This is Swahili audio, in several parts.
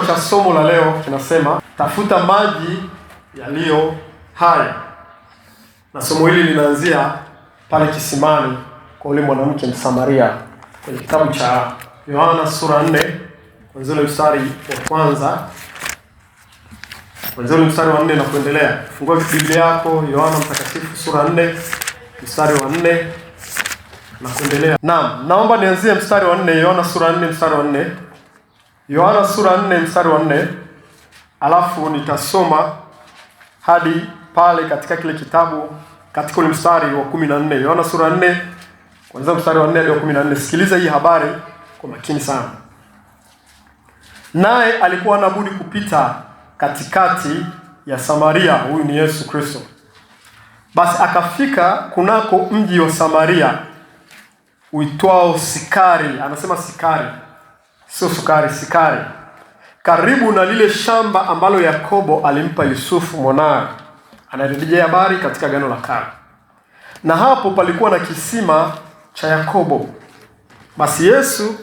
cha somo la leo kinasema tafuta maji yaliyo hai. Na somo hili linaanzia pale kisimani kwa yule mwanamke Msamaria kwenye kitabu cha Yohana sura 4 kuanzia mstari wa kwanza. Kuanzia mstari wa 4 na kuendelea. Fungua Biblia yako Yohana Mtakatifu sura 4 mstari wa 4 na kuendelea. Naam, naomba nianzie mstari wa 4, Yohana sura 4 mstari wa 4. Yohana sura 4 mstari wa 4. Alafu nitasoma hadi pale katika kile kitabu katika ule mstari wa 14. Yohana sura 4 kuanzia mstari wa 4 hadi wa 14. Sikiliza hii habari kwa makini sana. Naye alikuwa anabudi kupita katikati ya Samaria. Huyu ni Yesu Kristo. Basi akafika kunako mji wa Samaria uitwao Sikari. Anasema Sikari, sio sukari, Sikari, karibu na lile shamba ambalo Yakobo alimpa Yusufu mwanawe. Anarejea habari katika Agano la Kale. Na hapo palikuwa na kisima cha Yakobo. Basi Yesu,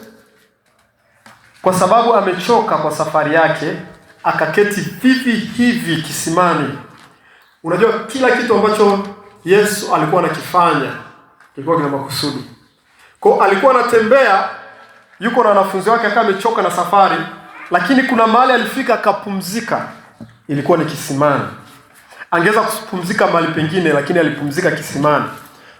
kwa sababu amechoka kwa safari yake, akaketi vivi hivi kisimani. Unajua kila kitu ambacho Yesu alikuwa anakifanya kilikuwa kina makusudi. Kwa alikuwa anatembea, yuko na wanafunzi wake, akawa amechoka na safari, lakini kuna mahali alifika akapumzika. Ilikuwa ni kisimani. Angeweza kupumzika mahali pengine, lakini alipumzika kisimani.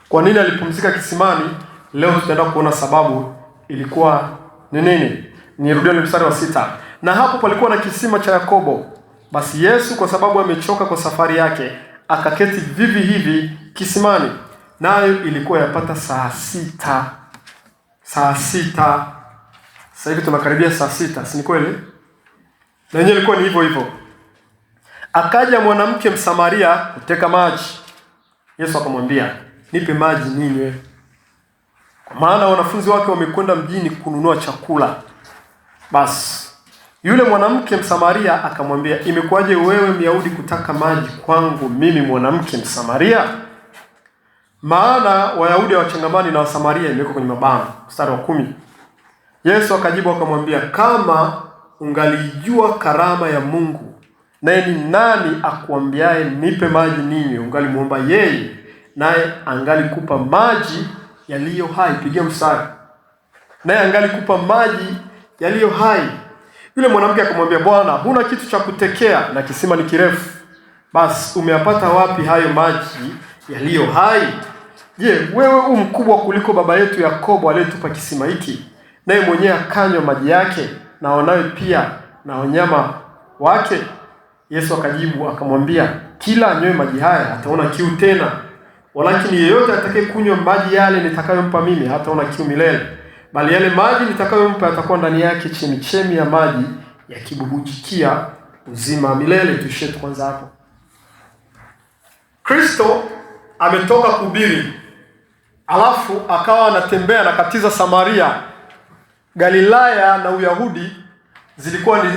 Kwa nini alipumzika kisimani? Leo tutaenda kuona sababu ilikuwa ni nini. Nirudie mstari wa 6. Na hapo palikuwa na kisima cha Yakobo. Basi Yesu, kwa sababu amechoka kwa safari yake, akaketi vivi hivi kisimani. Nayo ilikuwa yapata saa 6. Saa 6. Sasa hivi tunakaribia saa 6, si ni kweli? Na yenyewe ilikuwa ni hivyo hivyo. Akaja mwanamke Msamaria kuteka maji. Yesu akamwambia, nipe maji ninywe, kwa maana wanafunzi wake wamekwenda mjini kununua chakula. Basi yule mwanamke Msamaria akamwambia, imekuwaje wewe Myahudi kutaka maji kwangu, mimi mwanamke Msamaria? Maana Wayahudi hawachangamani na Wasamaria, imewekwa kwenye mabano. Mstari wa 10. Yesu akajibu akamwambia, kama ungalijua karama ya Mungu, naye ni nani akuambiaye nipe maji ninywe, ungalimuomba yeye, naye angalikupa maji yaliyo hai. Pigia mstari. Naye angalikupa maji yaliyo hai. Yule mwanamke akamwambia, Bwana, huna kitu cha kutekea na kisima ni kirefu. Basi umeyapata wapi hayo maji yaliyo hai? Je, wewe mkubwa kuliko baba yetu Yakobo aliyetupa kisima hiki, naye mwenyewe akanywa maji yake na wanawe pia na wanyama wake? Yesu akajibu akamwambia, kila anywe maji haya ataona kiu tena, walakini yeyote atakayekunywa maji yale nitakayompa mimi hataona kiu milele, bali yale maji nitakayompa yatakuwa ndani yake chemichemi ya maji yakibubujikia uzima milele. Tuishie kwanza hapo. Kristo ametoka kuhubiri, alafu akawa anatembea na katiza Samaria. Galilaya na Uyahudi zilikuwa ni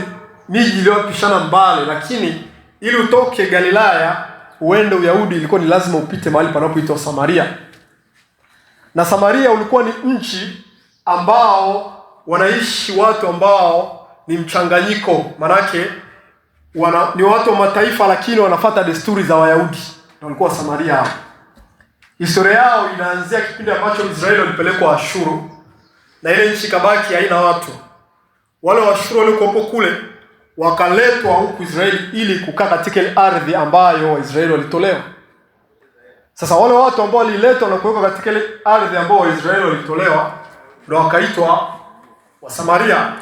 miji iliyopishana mbali, lakini ili utoke Galilaya uende Uyahudi ilikuwa ni lazima upite mahali panapoitwa Samaria. Na Samaria ulikuwa ni nchi ambao wanaishi watu ambao ni mchanganyiko, manake ni watu wa mataifa lakini wanafuata desturi za Wayahudi. Na walikuwa Samaria hao. Historia yao inaanzia kipindi ambacho Israeli walipelekwa Ashuru, na ile nchi kabaki haina watu. Wale Waashuru waliokuwepo kule wakaletwa huku Israeli ili kukaa katika ile ardhi ambayo Waisraeli walitolewa. Sasa wale watu ambao waliletwa na kuwekwa katika ile ardhi ambayo Waisraeli walitolewa ndio wakaitwa Wasamaria.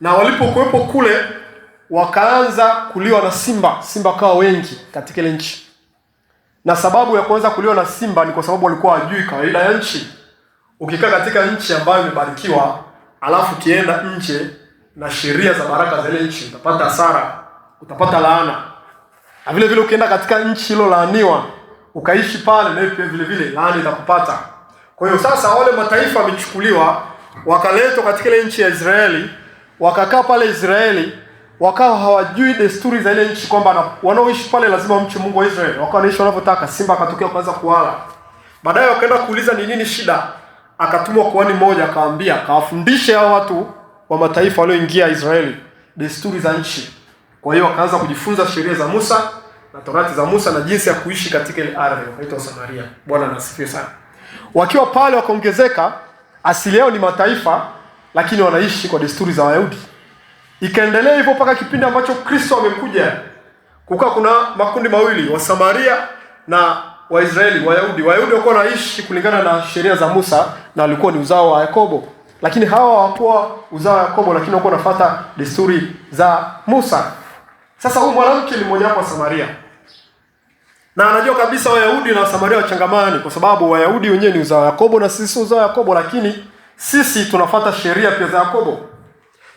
Na walipokuwepo kule wakaanza kuliwa na simba kawa wengi katika ile nchi. Na sababu ya kuanza kuliwa na simba ni kwa sababu walikuwa hawajui kawaida ya nchi. Ukikaa katika nchi ambayo imebarikiwa, alafu kienda nje na sheria za baraka za ile nchi, utapata hasara, utapata laana. Na vile vile ukienda katika nchi hilo laaniwa, ukaishi pale, na vile vile laana itakupata. Kwa hiyo sasa wale mataifa wamechukuliwa, wakaletwa katika ile nchi ya Israeli, wakakaa pale Israeli, wakawa hawajui desturi za ile nchi, kwamba wanaoishi pale lazima wamche Mungu wa Israeli. Wakawa wanaishi wanavyotaka. Simba akatokea kuanza kuwala. Baadaye wakaenda kuuliza ni nini shida. Akatumwa kuhani mmoja akawaambia, akawafundishe hao watu wa mataifa walioingia Israeli desturi za nchi. Kwa hiyo wakaanza kujifunza sheria za Musa na Torati za Musa na jinsi ya kuishi katika ile ardhi inaitwa Samaria. Bwana asifiwe sana. Wakiwa pale wakaongezeka, asili yao ni mataifa lakini wanaishi kwa desturi za Wayahudi. Ikaendelea hivyo mpaka kipindi ambacho Kristo amekuja. Kukaa kuna makundi mawili, wa Samaria na Waisraeli, Wayahudi. Wayahudi walikuwa wanaishi kulingana na sheria za Musa na walikuwa ni uzao wa Yakobo. Lakini hawa hawakuwa uzao wa Yakobo, lakini walikuwa wanafuata desturi za Musa. Sasa huyu mwanamke ni mmoja wapo wa Samaria. Na anajua kabisa Wayahudi na Samaria wachangamani, kwa sababu Wayahudi wenyewe ni uzao wa Yakobo na sisi uzao wa Yakobo, lakini sisi tunafuata sheria pia za Yakobo.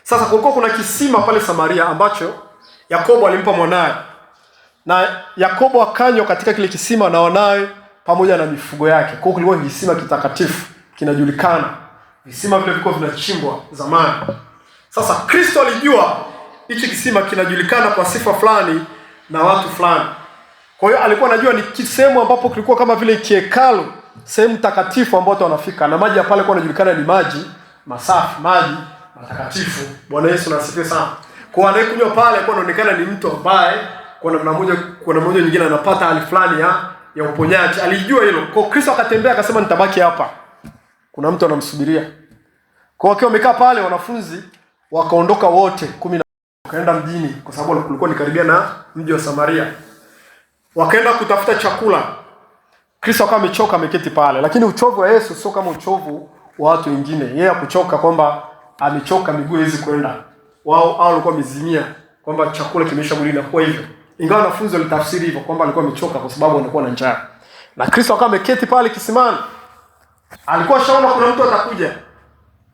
Sasa kulikuwa kuna kisima pale Samaria ambacho Yakobo alimpa mwanae. Na Yakobo akanywa katika kile kisima na wanae pamoja na mifugo yake. Kwa hiyo kulikuwa kisima kitakatifu, kinajulikana. Visima vile vilikuwa vinachimbwa zamani. Sasa Kristo alijua hichi kisima kinajulikana kwa sifa fulani na watu fulani. Kwa hiyo alikuwa anajua ni sehemu ambapo kulikuwa kama vile kiekalu, sehemu takatifu ambapo watu wanafika, na maji ya pale kwa yanajulikana ni maji masafi, maji matakatifu. Bwana Yesu asifiwe sana. Kwa anayekunywa pale kwa anaonekana ni mtu ambaye kwa namna moja nyingine anapata hali fulani ya uponyaji. Alijua hilo. Kwa Kristo akatembea akasema nitabaki hapa. Kuna mtu anamsubiria. Kwa wakiwa wamekaa pale, wanafunzi wakaondoka wote 10 wakaenda mjini, kwa sababu kulikuwa ni karibia na mji wa Samaria. Wakaenda kutafuta chakula. Kristo akawa amechoka, ameketi pale. Lakini uchovu wa Yesu sio kama uchovu wa watu wengine. Yeye hakuchoka kwamba amechoka miguu hizi kwenda. Wao walikuwa wamezimia kwamba chakula kimesha mwilini, na kwa hivyo ingawa wanafunzi walitafsiri hivyo kwamba alikuwa amechoka kwa sababu anakuwa na njaa. Na Kristo akawa ameketi pale kisimani. Alikuwa shaona kuna mtu atakuja.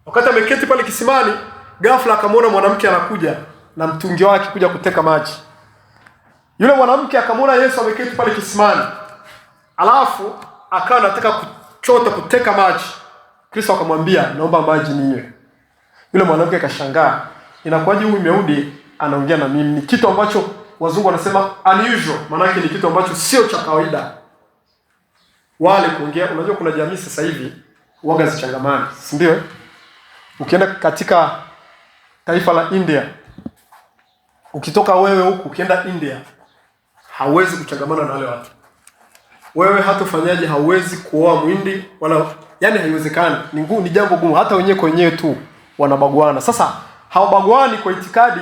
Wakati ameketi pale kisimani, ghafla akamwona mwanamke anakuja na mtungi wake kuja kuteka maji. Yule mwanamke akamwona Yesu ameketi pale kisimani. Alafu akawa anataka kuchota kuteka maji. Kristo akamwambia, naomba maji ninywe. Yule mwanamke akashangaa, inakuwaje huyu Myahudi anaongea na mimi? Ni kitu ambacho wazungu wanasema unusual, maana yake ni kitu ambacho sio cha kawaida. Wale kuongea, unajua kuna jamii sasa hivi waga zichangamani, si ndio? Ukienda katika taifa la India, ukitoka wewe huku ukienda India, hauwezi kuchangamana na wale watu. Wewe hata ufanyaje hauwezi kuoa Muhindi wala, yani haiwezekani. Ni jambo gumu, hata wenyewe kwa wenyewe tu wanabaguana. Sasa hawabaguani kwa itikadi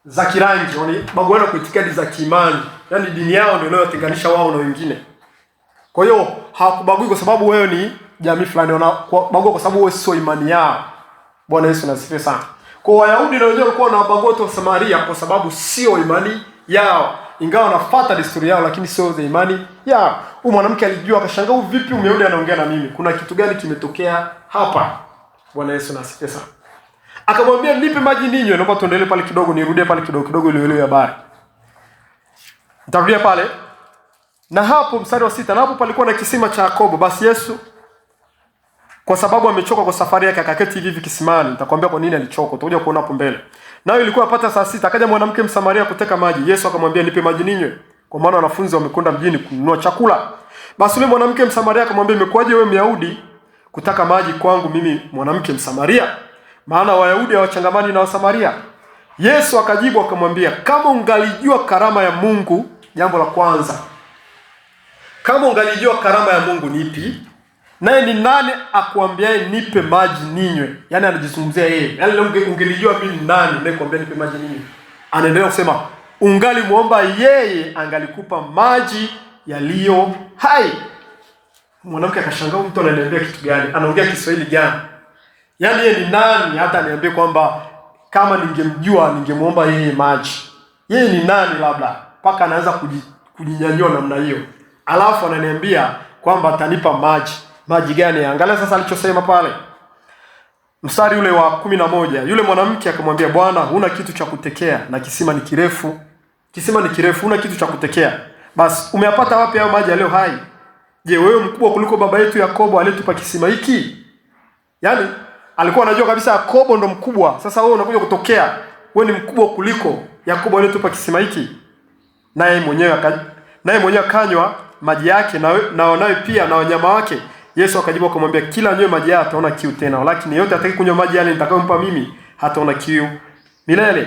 za kirangi, wanabaguana kwa itikadi za kiimani. Yani dini yao ndio inayotenganisha wao na wengine. Kwa hiyo hawakubagui kwa sababu wewe ni jamii fulani, wanabagua kwa sababu wewe sio imani yao. Bwana Yesu asifiwe sana. Kwa Wayahudi na wenyewe walikuwa wanabagua watu wa Samaria kwa sababu sio imani yao. Ingawa wanafuata desturi yao lakini sio za imani yao. Huyu mwanamke alijua, akashangaa, vipi Myahudi anaongea na mimi? Kuna kitu gani kimetokea hapa? Bwana Yesu asifiwe sana. Akamwambia, nipe maji ninywe. Naomba tuendelee pale kidogo, nirudie pale kidogo ile ile habari. Nitarudia pale. Na hapo mstari wa 6, na hapo palikuwa na kisima cha Yakobo. Basi Yesu kwa sababu amechoka kwa safari yake akaketi hivi kisimani. Nitakwambia kwa nini alichoka, utakuja kuona hapo mbele. Nayo ilikuwa yapata saa 6, akaja mwanamke Msamaria kuteka maji. Yesu akamwambia, nipe maji ninywe, kwa maana wanafunzi wamekwenda mjini kununua chakula. Basi yule mwanamke Msamaria akamwambia, imekuwaje wewe Myahudi kutaka maji kwangu mimi mwanamke Msamaria? Maana Wayahudi hawachangamani na Wasamaria. Yesu akajibu akamwambia, kama ungalijua karama ya Mungu, jambo la kwanza, kama ungalijua karama ya Mungu ni ipi, naye ni nani akuambiaye nipe maji ninywe? Yaani anajizungumzia yeye. Yaani ungelijua mimi ni nani naye kuambia nipe maji ninywe. Anaendelea kusema, ungali muomba yeye angalikupa maji yaliyo hai. Mwanamke akashangaa, mtu ananiambia kitu gani? Anaongea Kiswahili gani? Yaani yeye ni nani hata aniambie kwamba kama ningemjua ningemuomba yeye maji? Yeye ni nani labda mpaka anaanza kujinyanyua namna hiyo? Alafu ananiambia kwamba atanipa maji. Maji gani? Angalia sasa alichosema pale. Mstari ule wa 11. Yule mwanamke akamwambia, Bwana, huna kitu cha kutekea na kisima ni kirefu. Kisima ni kirefu, huna kitu cha kutekea. Basi umeyapata wapi hayo maji yaliyo hai? Je, wewe mkubwa kuliko baba yetu Yakobo aliyetupa kisima hiki? Yaani alikuwa anajua kabisa Yakobo ndo mkubwa. Sasa wewe unakuja kutokea, wewe ni mkubwa kuliko Yakobo aliyetupa kisima hiki. Naye mwenyewe akanywa maji yake na wanawe pia na wanyama wake. Yesu akajibu akamwambia, kila anywe maji haya ataona kiu tena, lakini yeyote atakayekunywa maji yale nitakayompa mimi hataona kiu milele,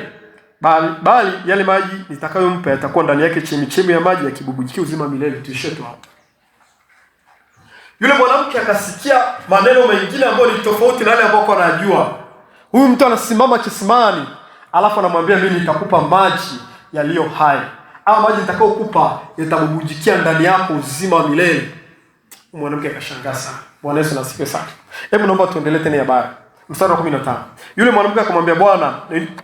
bali yale maji nitakayompa yatakuwa ndani yake chemichemi ya maji yakibubujikia uzima milele. Tuishie tu hapo. Yule mwanamke akasikia maneno mengine ambayo ni tofauti na yale ambayo anajua. Huyu mtu anasimama kisimani, alafu anamwambia mimi nitakupa maji yaliyo hai. Au maji nitakayokupa yatabubujikia ndani yako uzima wa milele. Mwanamke akashangaa sana. Bwana Yesu asifiwe sana. Hebu naomba tuendelee tena habari. Mstari wa 15. Yule mwanamke akamwambia,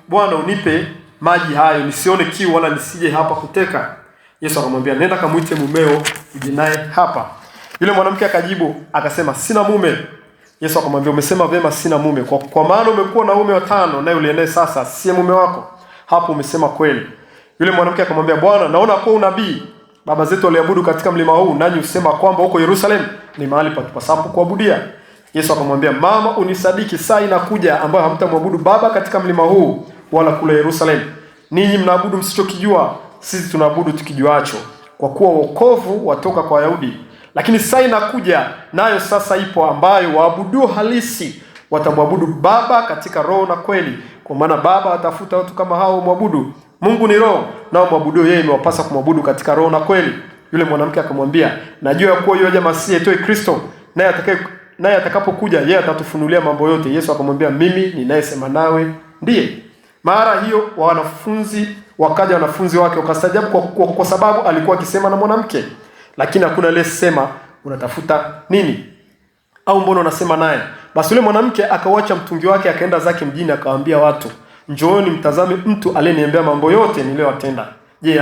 Bwana unipe maji hayo nisione kiu wala nisije hapa kuteka. Yesu akamwambia, nenda kamuite mumeo uje naye hapa. Yule mwanamke akajibu akasema, sina mume. Yesu akamwambia, umesema vema sina mume, kwa maana umekuwa na mume watano, naye ulienee sasa si mume wako. Hapo umesema kweli. Yule mwanamke akamwambia, Bwana, naona kwa unabii. Baba zetu waliabudu katika mlima huu, nanyi usema kwamba huko Yerusalemu ni mahali patupasapo kuabudia. Yesu akamwambia, mama, unisadiki, saa inakuja ambayo hamtamwabudu Baba katika mlima huu wala kule Yerusalemu. Ninyi mnaabudu msichokijua, sisi tunaabudu tukijuacho, kwa kuwa wokovu watoka kwa Wayahudi. Lakini saa inakuja, nayo sasa ipo, ambayo waabudu halisi watamwabudu Baba katika roho na kweli, kwa maana Baba atafuta watu kama hao mwabudu. Mungu ni roho, nao mwabudu yeye imewapasa kumwabudu katika roho na kweli. Yule mwanamke akamwambia, najua ya kuwa yeye Masihi aitwaye Kristo, naye atakapokuja yeye atatufunulia mambo yote. Yesu akamwambia, mimi ninayesema nawe ndiye. Mara hiyo wakaja wanafunzi wake wakastaajabu kwa sababu alikuwa akisema na mwanamke. Lakini hakuna aliyesema, unatafuta nini? Au mbona unasema naye? Basi yule mwanamke akauacha mtungi wake akaenda zake mjini, akawaambia watu, njooni mtazame mtu aliyeniambia mambo yote niliyowatenda. Je,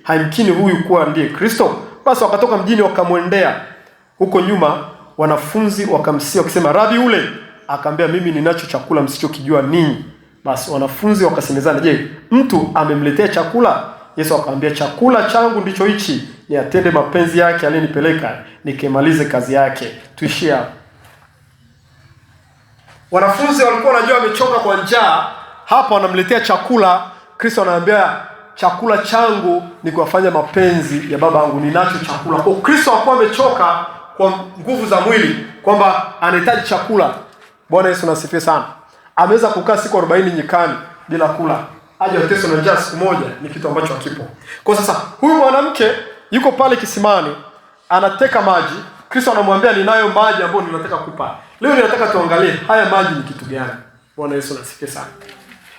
haimkini huyu kuwa ndiye Kristo? Basi wakatoka mjini wakamwendea. Huko nyuma wanafunzi wakamsia wakisema, Rabi ule. Akaambia, mimi ninacho chakula msichokijua ninyi. Basi wanafunzi wakasemezana, je, mtu amemletea chakula? Yesu akamwambia, chakula changu ndicho hichi, ni atende mapenzi yake aliyenipeleka, nikimalize kazi yake. Tuishie hapo. Wanafunzi walikuwa wanajua amechoka kwa njaa, hapa wanamletea chakula. Kristo anaambia, chakula changu ni kuwafanya mapenzi ya Baba yangu, ninacho chakula. Kwa Kristo hakuwa amechoka kwa nguvu za mwili kwamba anahitaji chakula. Bwana Yesu asifiwe sana. Ameweza kukaa siku 40 nyikani bila kula. Aje ateswe na njaa siku moja ni kitu ambacho hakipo. Kwa sasa huyu mwanamke yuko pale kisimani anateka maji. Kristo anamwambia, ninayo maji ambayo ninataka kukupa. Leo ninataka tuangalie haya maji ni kitu gani. Bwana Yesu asifiwe sana.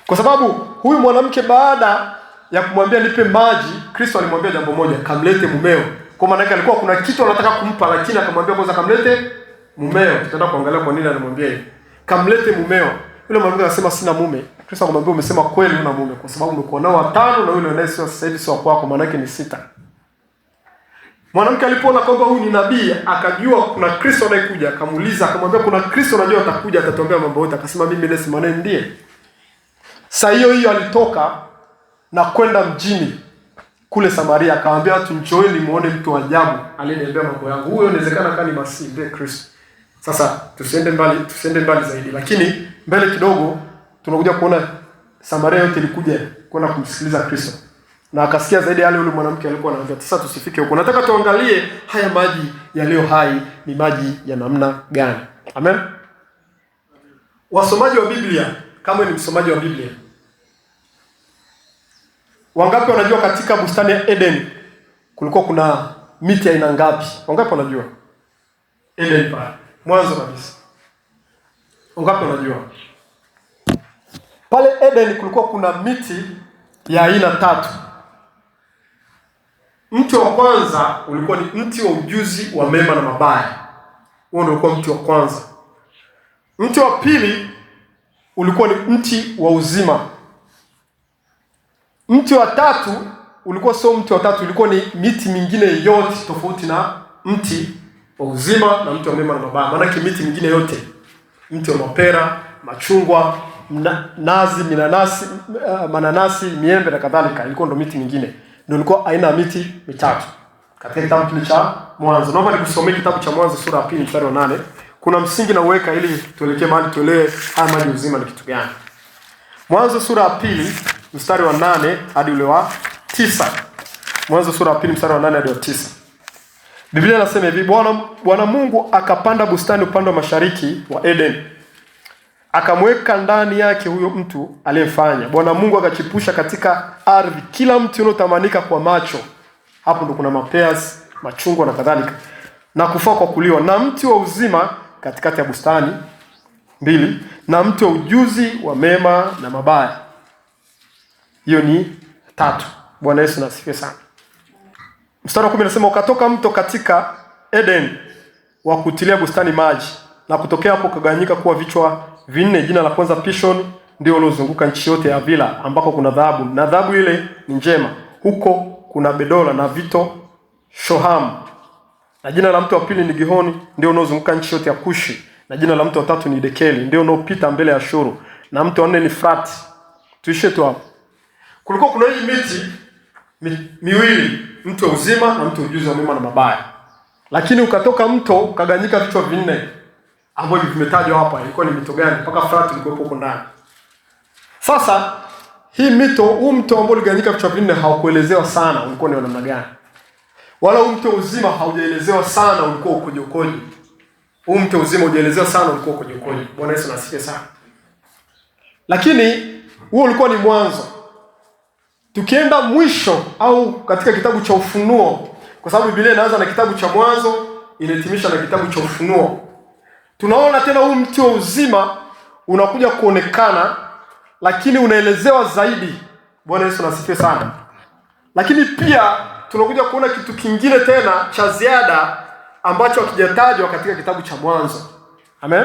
Kwa sababu huyu mwanamke baada ya kumwambia nipe maji, Kristo alimwambia jambo moja, kamlete mumeo. Kwa maana yake alikuwa kuna kitu anataka kumpa, lakini akamwambia kwanza kamlete mumeo. Tutaenda kuangalia kwa nini anamwambia hivi. Kamlete mumeo. Yule mwanamke anasema sina mume. Kristo akamwambia, umesema kweli una mume, kwa sababu umekuwa nao 5 na yule unaye sasa hivi sio kwako, maana yake ni 6. Mwanamke alipoona kwamba huyu ni nabii, akajua kuna Kristo anayekuja, akamuuliza, akamwambia, kuna Kristo unajua atakuja atatuambia mambo yote. Akasema, mimi nasema naye ndiye. Saa hiyo alitoka na kwenda mjini kule Samaria, akamwambia watu, njooni muone mtu ajabu aliyeniambia mambo yangu. Huyo inawezekana kama ni Masihi, ndiye Kristo. Sasa tusiende mbali zaidi, lakini mbele kidogo tunakuja kuona Samaria yote ilikuja kwenda kumsikiliza Kristo. Na akasikia zaidi yale yule mwanamke alikuwa anaambia. Sasa tusifike huko. Nataka tuangalie haya maji yaliyo hai ni maji ya namna gani. Amen. Wasomaji wa Biblia, kama ni msomaji wa Biblia, wangapi wanajua katika bustani ya Eden kulikuwa kuna miti aina ngapi? Wangapi wanajua? Eden pale mwanzo kabisa. Wangapi wanajua? Pale Eden kulikuwa kuna miti ya aina 3. Mti wa kwanza ulikuwa ni mti wa ujuzi wa mema na mabaya. Huo ndio ulikuwa mti wa kwanza. Mti wa pili ulikuwa ni mti wa uzima. Mti wa tatu ulikuwa sio mti wa tatu, ulikuwa ni miti mingine yote tofauti na mti wa uzima na mti wa mema na mabaya. Maana miti mingine yote, mti wa mapera, machungwa, nazi, mananasi, miembe na kadhalika, ilikuwa ndo miti mingine. Ndio ilikuwa aina ya miti 3 katika kitabu kile cha Mwanzo. Naomba nikusomee kitabu cha Mwanzo sura ya 2 mstari wa 8. Kuna msingi na uweka ili tuelekee mahali tuelewe haya maji uzima ni kitu gani. Mwanzo sura ya 2 mstari wa 8 hadi ule wa 9. Mwanzo sura ya 2 mstari wa 8 hadi wa 9. Biblia inasema hivi, Bwana Mungu akapanda bustani upande wa mashariki wa Eden, akamweka ndani yake huyo mtu aliyemfanya. Bwana Mungu akachipusha katika ardhi kila mti unaotamanika kwa macho. Hapo ndo kuna mapeas, machungwa na kadhalika, na kufaa kwa kuliwa, na mti wa uzima katikati ya bustani 2, na mti wa ujuzi wa mema na mabaya. Hiyo ni 3. Bwana Yesu asifiwe sana. Mstari wa 10 nasema, ukatoka mto katika Eden wa kutilia bustani maji, na kutokea hapo kagawanyika kuwa vichwa 4. Jina la kwanza Pishon, ndio uliozunguka nchi yote ya Havila, ambako kuna dhahabu, na dhahabu ile ni njema. Huko kuna bedola na vito shohamu. Na jina la mtu wa pili ni Gihoni, ndio unaozunguka nchi yote ya Kushi. Na jina la mtu wa tatu ni Dekeli, ndio unaopita mbele ya Shuru. Na mtu wa 4 ni Frati. Tuishie tu hapo. Kulikuwa kuna hii miti miwili, mtu wa uzima na mtu ujuzi wa mema na mabaya. Lakini ukatoka mto ukaganyika vichwa 4 ambavyo vimetajwa hapa. Ilikuwa ni mito gani? Mpaka Frati ilikuwa huko ndani. Sasa hii mto ambao uliganyika vichwa 4 haukuelezewa sana ulikuwa ni namna gani. Wala mto uzima haujaelezewa sana ulikuwa ukoje. Mto uzima hujaelezewa sana ulikuwa ukoje. Bwana Yesu asifiwe sana. Lakini huo ulikuwa ni mwanzo. Tukienda mwisho au katika kitabu cha Ufunuo, kwa sababu Biblia inaanza na kitabu cha Mwanzo, inahitimisha na kitabu cha Ufunuo. Tunaona tena huu mti wa uzima unakuja kuonekana, lakini unaelezewa zaidi. Bwana Yesu asifiwe sana. Lakini pia tunakuja kuona kitu kingine tena cha ziada ambacho hakijatajwa katika kitabu cha Mwanzo. Amen.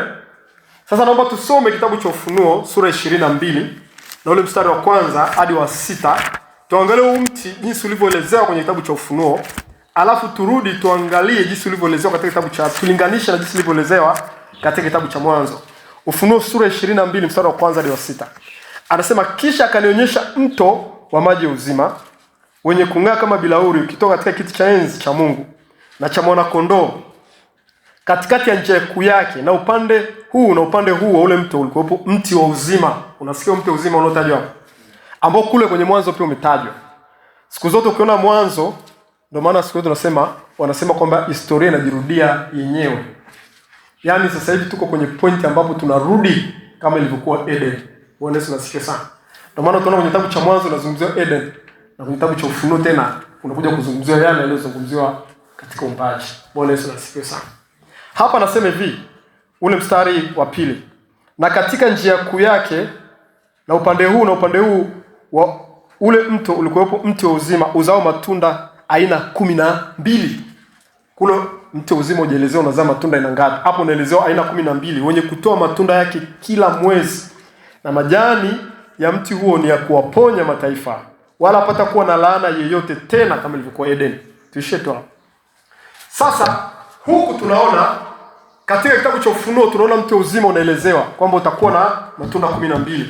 Sasa naomba tusome kitabu cha Ufunuo sura 22 na ule mstari wa 1 hadi wa 6. Tuangalie huu mti jinsi ulivyoelezewa kwenye kitabu cha Ufunuo, alafu turudi tuangalie jinsi ulivyoelezewa katika kitabu cha, tulinganisha na jinsi ulivyoelezewa katika kitabu cha Mwanzo. Ufunuo sura 22 mstari wa 1 hadi wa 6. Anasema, kisha akanionyesha mto wa maji ya uzima wenye kung'aa kama bilauri ukitoka katika kiti cha enzi cha Mungu na cha mwana kondoo katikati ya njia kuu yake, na upande huu na upande huu wa ule mto ulikuwepo mti wa uzima. Unasikia mti wa uzima unaotajwa hapo, ambao kule kwenye Mwanzo pia umetajwa. Siku zote ukiona Mwanzo, ndio maana siku zote wanasema kwamba historia inajirudia yenyewe. Yaani sasa hivi tuko kwenye point ambapo tunarudi kama ilivyokuwa Eden. Bwana Yesu asifiwe sana. Ndio maana tunaona kwenye kitabu cha Mwanzo unazungumzia Eden, na kwenye kitabu cha Ufunuo tena unakuja kuzungumzia yale yaliyozungumziwa katika uumbaji. Bwana Yesu asifiwe sana. Hapa nasema hivi, ule mstari wa 2. Na katika njia kuu yake na upande huu na upande huu wa ule mto ulikuwepo mti wa uzima uzao matunda aina 12. Kule mti wa uzima unaelezewa unazaa matunda aina ngapi? Hapo unaelezewa aina 12 wenye kutoa matunda yake kila mwezi. Na majani ya mti huo ni ya kuwaponya mataifa, wala hapata kuwa na laana yeyote tena kama ilivyokuwa Eden. Tuishie tu hapo. Sasa huku tunaona katika kitabu cha Ufunuo tunaona mti wa uzima unaelezewa kwamba utakuwa na matunda 12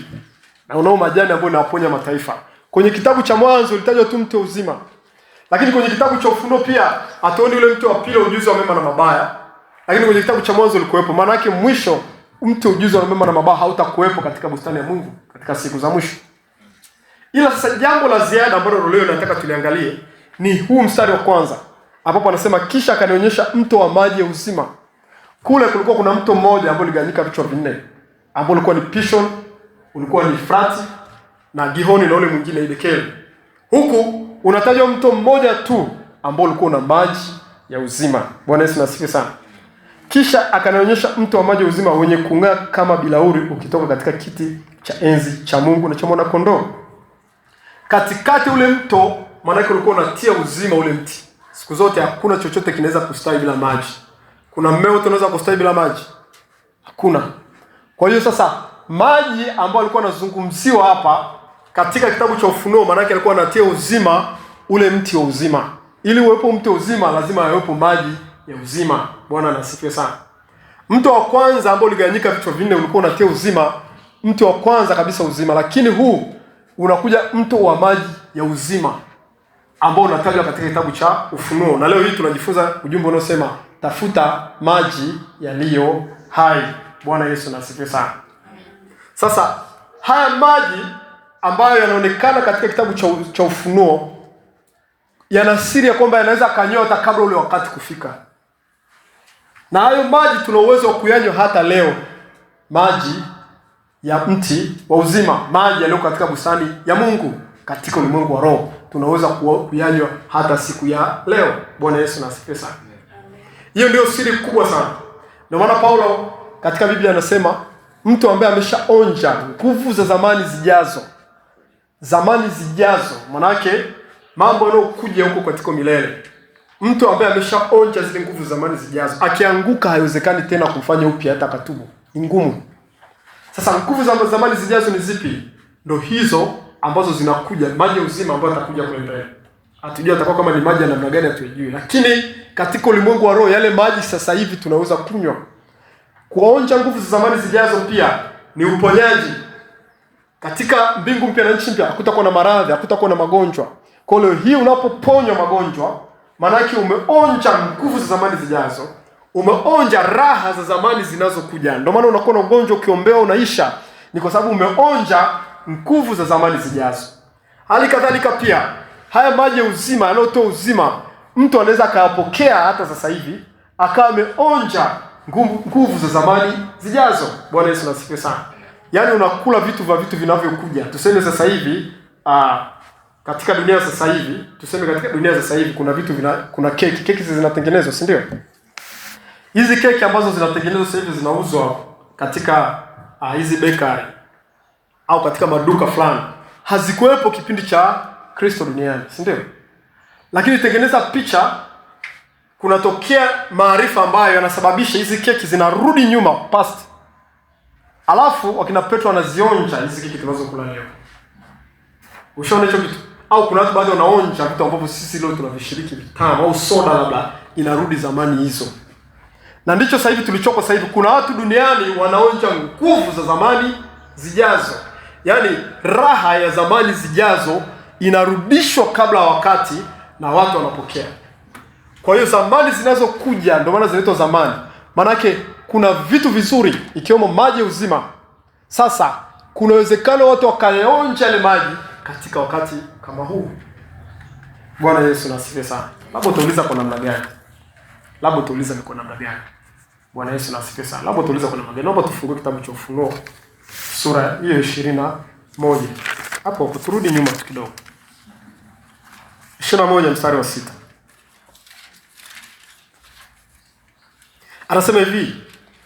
na unao majani ambayo yanaponya mataifa. Kwenye kitabu cha Mwanzo ulitajwa tu mti wa uzima. Lakini kwenye kitabu cha Ufunuo pia hatuoni ule mti wa pili ujuzi wa mema na mabaya. Lakini kwenye kitabu cha Mwanzo ulikuwepo. Maana yake mwisho mti ujuzi wa mema na mabaya hautakuwepo katika bustani ya Mungu katika siku za mwisho. Ila sasa jambo la ziada ambalo leo nataka tuliangalie ni huu mstari wa 1 ambapo anasema, kisha akanionyesha mto wa maji ya uzima. Kule kulikuwa kuna mto mmoja ambao uligawanyika vichwa 4, ambao ulikuwa ni Pishon, ulikuwa ni Frati na Gihoni na ule mwingine ni Dekeli. Huku unatajwa mto mmoja tu ambao ulikuwa na maji ya uzima. Bwana Yesu asifiwe sana. Kisha akanionyesha mto wa maji ya uzima wenye kung'aa kama bilauri ukitoka katika kiti cha enzi cha Mungu na cha mwana kondoo. Katikati ule mto, maana yake ulikuwa unatia uzima ule mti. Siku zote hakuna chochote kinaweza kustawi bila maji. Kuna mmea wote unaweza kustawi bila maji? Hakuna. Kwa hiyo sasa maji ambayo alikuwa anazungumziwa hapa katika kitabu cha Ufunuo, maana yake alikuwa anatia uzima ule mti wa uzima. Ili uwepo mti wa uzima lazima yawepo maji ya uzima. Bwana anasifiwe sana. Mto wa kwanza ambao uligawanyika vichwa 4 ulikuwa unatia uzima, mti wa kwanza kabisa uzima, lakini huu unakuja mto wa maji ya uzima ambao unatajwa katika kitabu cha Ufunuo. Na leo hii tunajifunza ujumbe unaosema tafuta maji yaliyo hai. Bwana Yesu asifiwe sana. Sasa haya maji ambayo yanaonekana katika kitabu cha Ufunuo yana siri ya kwamba yanaweza kanywa hata kabla ule wakati kufika. Na hayo maji tuna uwezo wa kuyanywa hata leo. Maji ya mti wa uzima, maji yaliyo katika bustani ya Mungu katika ulimwengu wa roho. Tunaweza kuyanywa hata siku ya leo. Bwana Yesu na asifiwe sana. Hiyo ndio siri kubwa sana. Ndio maana Paulo katika Biblia anasema mtu ambaye ameshaonja nguvu za zamani zijazo. Zamani zijazo, manake mambo yanayokuja huko katika milele. Mtu ambaye ameshaonja zile nguvu za zamani zijazo, akianguka haiwezekani tena kumfanya upya hata katubu. Ni ngumu. Sasa nguvu za zamani zijazo ni zipi? Ndio hizo ambazo zinakuja, maji ya uzima ambayo atakuja kule mbele. Hatujui atakuwa kama ni maji ya namna gani, hatujui. Lakini katika ulimwengu wa roho, yale maji sasa hivi tunaweza kunywa. Kuonja nguvu za zamani zijazo pia ni uponyaji. Katika mbingu mpya na nchi mpya hakutakuwa na maradhi, hakutakuwa na magonjwa. Kwa hiyo hii unapoponywa magonjwa, maana yake umeonja nguvu za zamani zijazo, umeonja raha za zamani zinazokuja. Ndio maana unakuwa na ugonjwa ukiombea unaisha, ni kwa sababu umeonja nguvu za zamani zijazo. Hali kadhalika pia haya maji ya uzima yanayotoa uzima, mtu anaweza akayapokea hata sasa hivi akawa ameonja nguvu za zamani zijazo. Bwana Yesu asifiwe sana. Yaani unakula vitu vinavyokuja. Tuseme sasa hivi katika dunia sasa hivi, kuna vitu kuna keki zinatengenezwa, si ndio? Hizi keki ambazo zinatengenezwa sasa hivi zinauzwa katika hizi bakery au katika maduka fulani. Hazikuwepo kipindi cha Kristo duniani, si ndio? Lakini tengeneza picha, kunatokea maarifa ambayo yanasababisha hizi keki zinarudi nyuma past. Alafu wakina Petro wanazionja hizi keki tunazokula leo. Ushaona hicho kitu? Au kuna watu baadhi wanaonja vitu ambavyo sisi leo tunavishiriki vitamu, au soda labda inarudi zamani hizo. Na ndicho sasa hivi tulichoko sasa hivi, kuna watu duniani wanaonja nguvu za zamani zijazo. Yaani raha ya zamani zijazo inarudishwa kabla wakati na watu wanapokea. Kwa hiyo zamani zinazokuja ndio maana zinaitwa zamani. Manake kuna vitu vizuri ikiwemo maji ya uzima. Sasa kuna uwezekano watu wakaonja yale maji katika wakati kama huu. Bwana Yesu asifiwe sana. Labda utauliza kwa namna gani? Ni kwa namna gani? Bwana Yesu asifiwe sana. Labda utauliza kwa namna gani? Naomba tufungue kitabu cha Ufunuo sura hiyo 21. Hapo turudi nyuma kidogo. 21 mstari wa 6. Anasema hivi,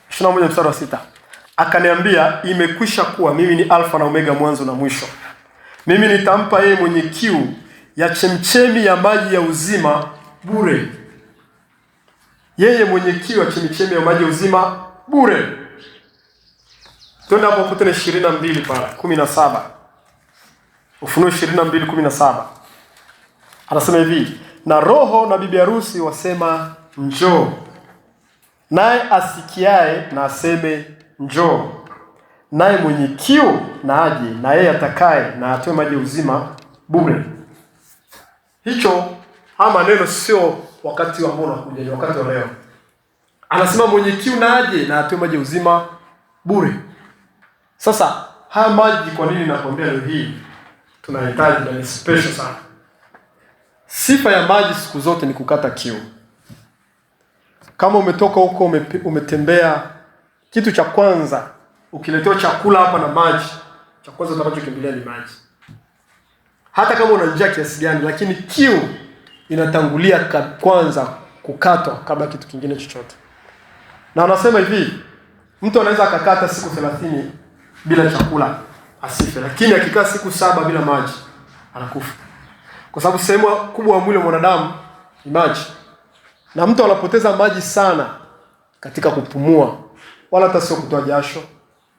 21 mstari wa 6. Akaniambia, imekwisha kuwa, mimi ni Alfa na Omega, mwanzo na mwisho. Mimi nitampa yeye mwenye kiu ya chemchemi ya maji ya uzima bure. Yeye mwenye kiu ya chemchemi ya maji ya uzima bure. Twende hapo kutene 22 pale 17. Ufunuo 22:17. Anasema hivi, na roho na bibi harusi wasema njoo. Naye asikiae na aseme njoo. Naye mwenye kiu na aje, na yeye atakaye na atoe maji ya uzima bure. Haya maneno sio wakati ambao unakuja, ni wakati wa leo. Anasema mwenye kiu na aje na atoe maji ya uzima bure. Sasa haya maji kwa nini nakwambia leo hii tunahitaji, na ni special sana. Sifa ya maji siku zote ni kukata kiu. Kama umetoka huko umetembea, kitu cha kwanza ukiletewa chakula hapa na maji, cha kwanza utakachokimbilia ni maji. Hata kama una njaa kiasi gani, lakini kiu inatangulia kwanza kukatwa kabla kitu kingine chochote. Na anasema hivi, mtu anaweza akakata siku 30 bila chakula asife, lakini akikaa siku 7 bila maji anakufa. Kwa sababu sehemu kubwa ya mwili wa mwanadamu ni maji. Na mtu anapoteza maji sana katika kupumua, wala hata sio kutoa jasho,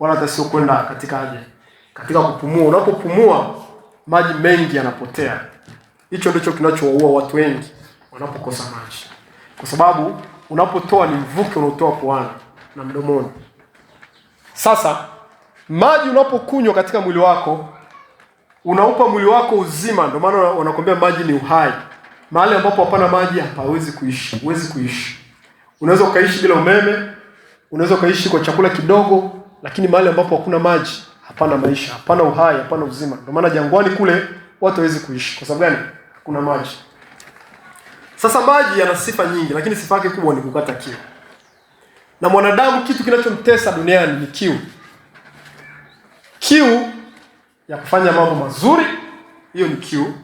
wala hata sio kwenda katika haja. Katika kupumua, unapopumua maji mengi yanapotea. Hicho ndicho kinachowaua watu wengi wanapokosa maji. Kwa sababu unapotoa ni mvuke unaotoa puani na mdomoni. Sasa maji unapokunywa katika mwili wako, unaupa mwili wako uzima. Ndio maana wanakuambia maji ni uhai. Mahali ambapo hapana maji hapawezi kuishi, huwezi kuishi. Unaweza ukaishi bila umeme, unaweza ukaishi kwa chakula kidogo, lakini mahali ambapo hakuna maji hapana maisha, hapana uhai, hapana uzima. Ndio maana jangwani kule watu hawezi kuishi. Kwa sababu gani? Kuna maji. Sasa maji yana sifa nyingi, lakini sifa yake kubwa ni kukata kiu. Na mwanadamu kitu kinachomtesa duniani ni kiu. kiu ya kufanya mambo mazuri, hiyo ni kiu.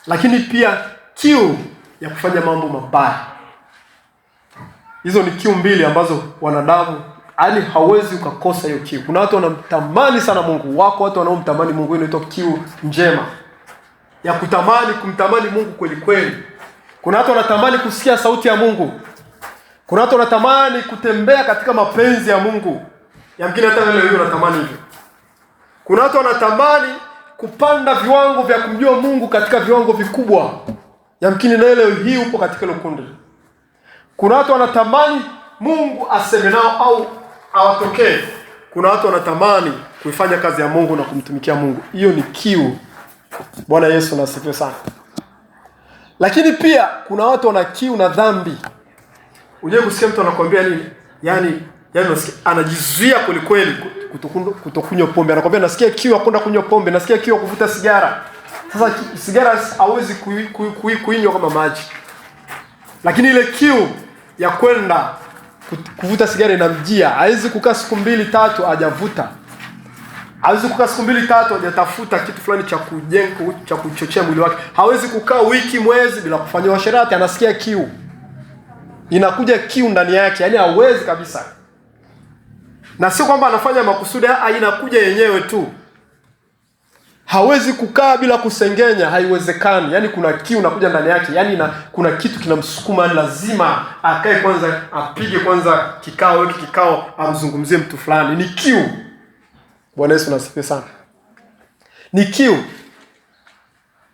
Lakini pia kiu ya kufanya mambo mabaya. Hizo ni kiu mbili ambazo wanadamu, yaani hauwezi ukakosa hiyo kiu. Kuna watu wanamtamani sana Mungu. Wako watu wanaomtamani Mungu, inaitwa kiu njema. Ya kumtamani Mungu kweli kweli. Kuna watu wanatamani kusikia sauti ya Mungu. Kuna watu wanatamani kutembea katika mapenzi ya Mungu. Yamkini hata leo hiyo unatamani hivyo. Kuna watu wanatamani kupanda viwango vya kumjua Mungu katika viwango vikubwa. Yamkini na leo hii upo katika hilo kundi. Kuna watu wanatamani Mungu aseme nao au awatokee. Kuna watu wanatamani kuifanya kazi ya Mungu na kumtumikia Mungu. Hiyo ni kiu. Bwana Yesu na asifiwe sana. Lakini pia kuna watu wana kiu na dhambi. Unje kusikia mtu anakuambia nini? Yaani anajizuia kweli kweli kutokunywa pombe. Anakuambia nasikia kiu ya kwenda kunywa pombe, nasikia kiu ya kuvuta sigara. Sasa sigara hawezi kuinywa kama maji. Lakini ile kiu ya kwenda kuvuta sigara inamjia. Hawezi kukaa siku 2-3 hajavuta. Hawezi kukaa siku 2-3 hajatafuta kitu fulani cha kujenga, cha kuchochea mwili wake. Hawezi kukaa wiki, mwezi bila kufanya washerati, anasikia kiu. Inakuja kiu ndani yake, yaani hawezi kabisa. Na sio kwamba anafanya makusudi, inakuja yenyewe tu. Hawezi kukaa bila kusengenya, haiwezekani. Yaani kuna kiu inakuja ndani yake, yaani kuna kitu kinamsukuma, lazima akae kwanza, apige kwanza kikao, amzungumzie mtu fulani. Ni kiu. Bwana Yesu nasifiwe sana. Ni kiu.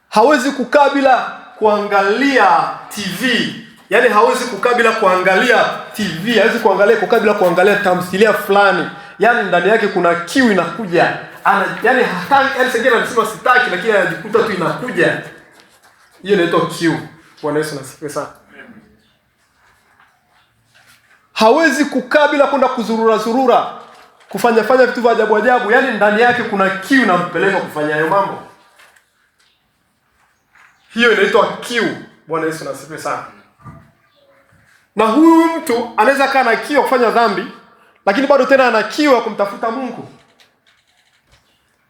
Hawezi kukaa bila kuangalia TV. Yaani hawezi kukaa bila kuangalia TV, hawezi kukaa bila kuangalia tamthilia fulani. Yaani ndani yake kuna kiu inakuja. Yaani sengine anasema sitaki, lakini anajikuta tu inakuja. Hiyo inaitwa kiu. Bwana Yesu nasifiwe sana. Hawezi kukaa bila kwenda kuzurura, kufanya vitu vya ajabu. Yaani ndani yake kuna kiu inampeleka kufanya hayo mambo. Hiyo inaitwa kiu. Bwana Yesu nasifiwe sana. Na huyu mtu anaweza kaa na kiu kufanya dhambi, lakini bado tena ana kiu ya kumtafuta Mungu.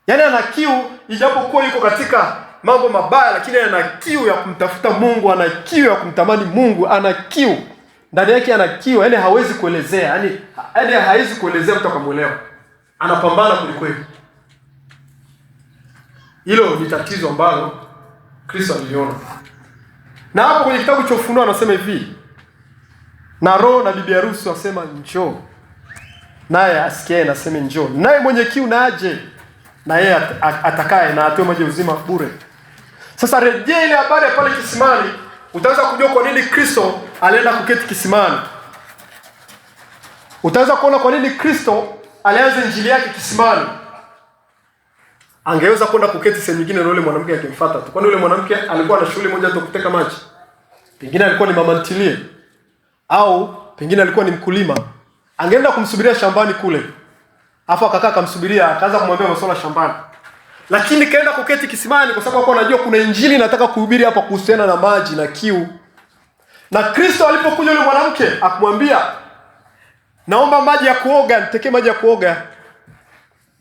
Yaani ana kiu ijapokuwa yuko katika mambo mabaya, lakini ana kiu ya kumtafuta Mungu, ana kiu ya kumtamani Mungu, ana kiu. Ndani yake ana kiu, yaani hawezi kuelezea, yaani hawezi kuelezea mtu akamuelewa. Anapambana kweli. Hilo ni tatizo ambalo Kristo aliona. Na hapo kwenye kitabu cha Ufunuo anasema hivi, na roho na bibi harusi wasema njoo. Naye asikie na sema njoo. Naye mwenye kiu na aje, na yeye atakaye na atoe maji uzima bure. Sasa rejea ile habari pale kisimani, utaweza kujua kwa nini Kristo alienda kuketi kisimani. Utaweza kuona kwa nini Kristo alianza injili yake kisimani. Angeweza kwenda kuketi sehemu nyingine na yule mwanamke akimfuata tu. Kwani yule mwanamke alikuwa na shughuli moja tu, kuteka maji. Pengine alikuwa ni mama ntilie, au pengine alikuwa ni mkulima. Angeenda kumsubiria shambani kule. Afu akakaa kumsubiria, akaanza kumwambia masuala shambani. Lakini kaenda kuketi kisimani kwa sababu alikuwa anajua kuna injili nataka kuhubiri hapa kuhusiana na maji na kiu. Na Kristo alipokuja yule mwanamke akamwambia, naomba maji ya kuoga, nitekee maji ya kuoga.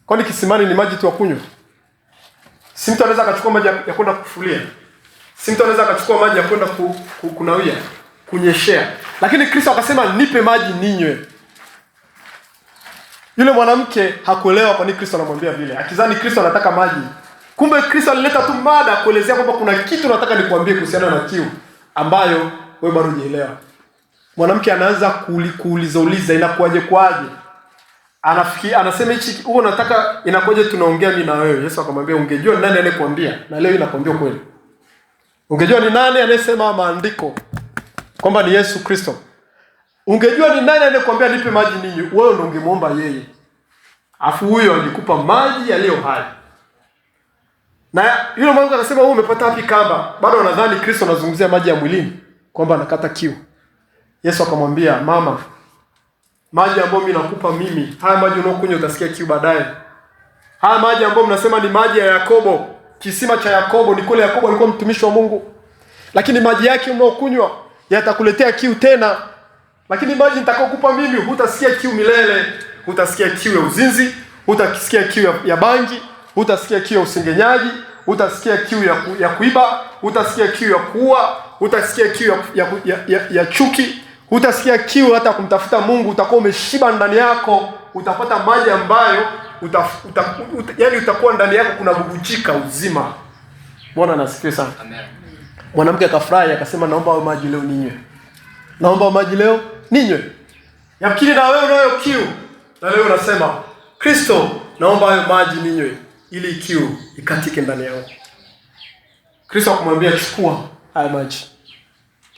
Kwani kisimani ni maji tu ya kunywa? Si mtu anaweza akachukua maji ya kwenda kufulia. Si mtu anaweza akachukua maji ya kwenda kunawia, kunyeshea. Lakini Kristo akasema nipe maji ninywe. Yule mwanamke hakuelewa kwa nini Kristo anamwambia vile. Akizani Kristo anataka maji. Kumbe Kristo alileta tu mada kuelezea kwamba kuna kitu nataka nikuambie kuhusiana na kiu ambayo wewe bado hujaelewa. Mwanamke anaanza kuuliza inakuaje kwaje? Anasema hichi huo nataka inakuaje tunaongea mimi na wewe. Yesu akamwambia ungejua nani anayekuambia, na leo inakwambia kweli. Ungejua ni nani anayesema maandiko kwamba ni Yesu Kristo. Ungejua ni nani anayekwambia nipe maji ninyi, wewe ndio ungemuomba yeye. Afu huyo alikupa maji yaliyo hai. Na yule mwanamke akasema wewe umepata wapi kamba? Bado anadhani Kristo anazungumzia maji ya mwilini, kwamba anakata kiu. Yesu akamwambia, mama, maji ambayo mimi nakupa mimi, haya maji unaokunywa utasikia kiu baadaye. Haya maji ambayo mnasema ni maji ya Yakobo, kisima cha Yakobo, ni kule Yakobo alikuwa mtumishi wa Mungu. Lakini maji yake unaokunywa yatakuletea kiu tena. Lakini maji nitakayokupa mimi hutasikia kiu milele. Hutasikia kiu ya uzinzi, hutasikia kiu ya bangi, hutasikia kiu ya usengenyaji, hutasikia kiu ya kuiba, hutasikia kiu ya kuua, hutasikia kiu ya chuki, hutasikia kiu hata kumtafuta Mungu. Utakuwa umeshiba ndani yako, utapata maji ambayo yani utakuwa ndani yako kuna bubujika uzima. Bwana nasifiwe sana. Amen. Mwanamke akafurahi akasema, naomba maji leo ninywe. Naomba maji leo ninywe. Yakini na wewe unayo kiu, na leo unasema, Kristo, naomba hayo maji ninywe ili kiu ikatike ndani yako. Kristo akamwambia, chukua haya maji.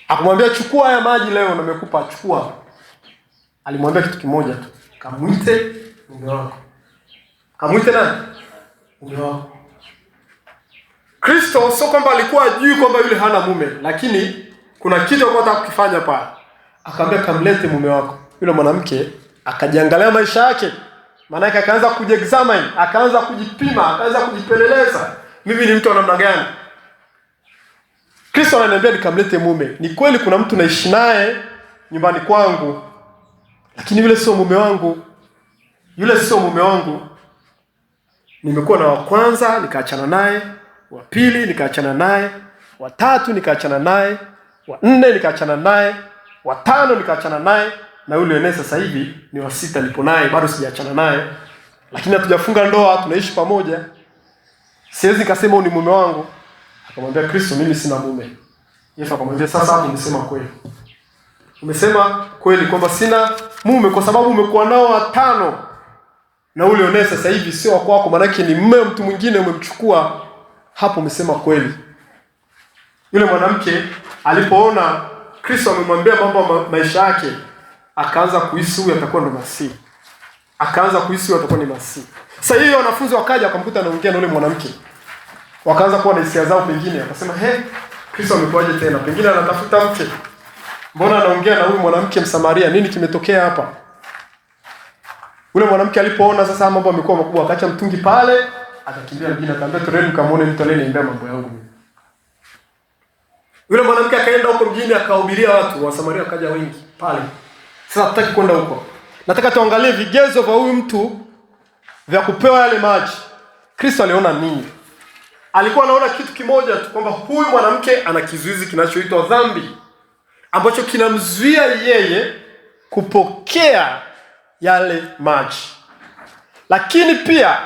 Akamwambia, chukua haya maji leo nimekupa, chukua. Alimwambia kitu kimoja tu, kamuite mume wako. Kamuite nani? Mume wako. Kristo sio kwamba alikuwa ajui kwamba yule hana mume, lakini kuna kitu alikuwa anataka kukifanya pale. Akamwambia, kamlete mume wako. Yule mwanamke akajiangalia maisha yake. Maana yake akaanza kujiexamine, akaanza kujipima, akaanza kujipeleleza. Mimi ni mtu wa namna gani? Kristo ananiambia nikamlete mume. Ni kweli kuna mtu naishi naye nyumbani kwangu, lakini yule sio mume wangu. Yule sio mume wangu. Nimekuwa na wa kwanza nikaachana naye, wa pili nikaachana naye, wa tatu nikaachana naye, wa nne nikaachana naye, wa tano nikaachana naye, na yule ene sasa hivi ni wa sita nipo naye, bado sijaachana naye. Lakini hatujafunga ndoa, tunaishi pamoja. Siwezi nikasema ni mume wangu. Akamwambia Kristo, mimi sina mume. Yesu akamwambia, sasa hapo umesema kweli. Umesema kweli kwamba sina mume kwa sababu umekuwa nao watano. Na ule one sasa hivi sio wako wako, maana yake ni mume mtu mwingine umemchukua. Hapo umesema kweli. Yule mwanamke alipoona Kristo amemwambia mambo maisha yake, akaanza kuhisi huyu atakuwa ndo Masihi. Akaanza kuhisi huyu atakuwa ni Masihi. Sasa hiyo wanafunzi wakaja wakamkuta anaongea na yule mwanamke. Wakaanza kuwa na hisia zao pengine, akasema, Kristo amekuaje tena? Pengine anatafuta mke. Mbona anaongea na huyu mwanamke Msamaria? Nini kimetokea hapa? Yule mwanamke alipoona sasa mambo yamekuwa makubwa, akaacha mtungi pale, akakimbia mjini akamwambia, "Twendeni mkamwone mtu aliyeniambia mambo yangu." Yule mwanamke akaenda huko mjini akahubiria watu, wa Samaria wakaja wengi pale. Sasa hataki kwenda huko. Nataka tuangalie vigezo vya huyu mtu vya kupewa yale maji. Kristo aliona nini? Alikuwa anaona kitu kimoja tu, kwamba huyu mwanamke ana kizuizi kinachoitwa dhambi, ambacho kinamzuia yeye kupokea yale maji. Lakini pia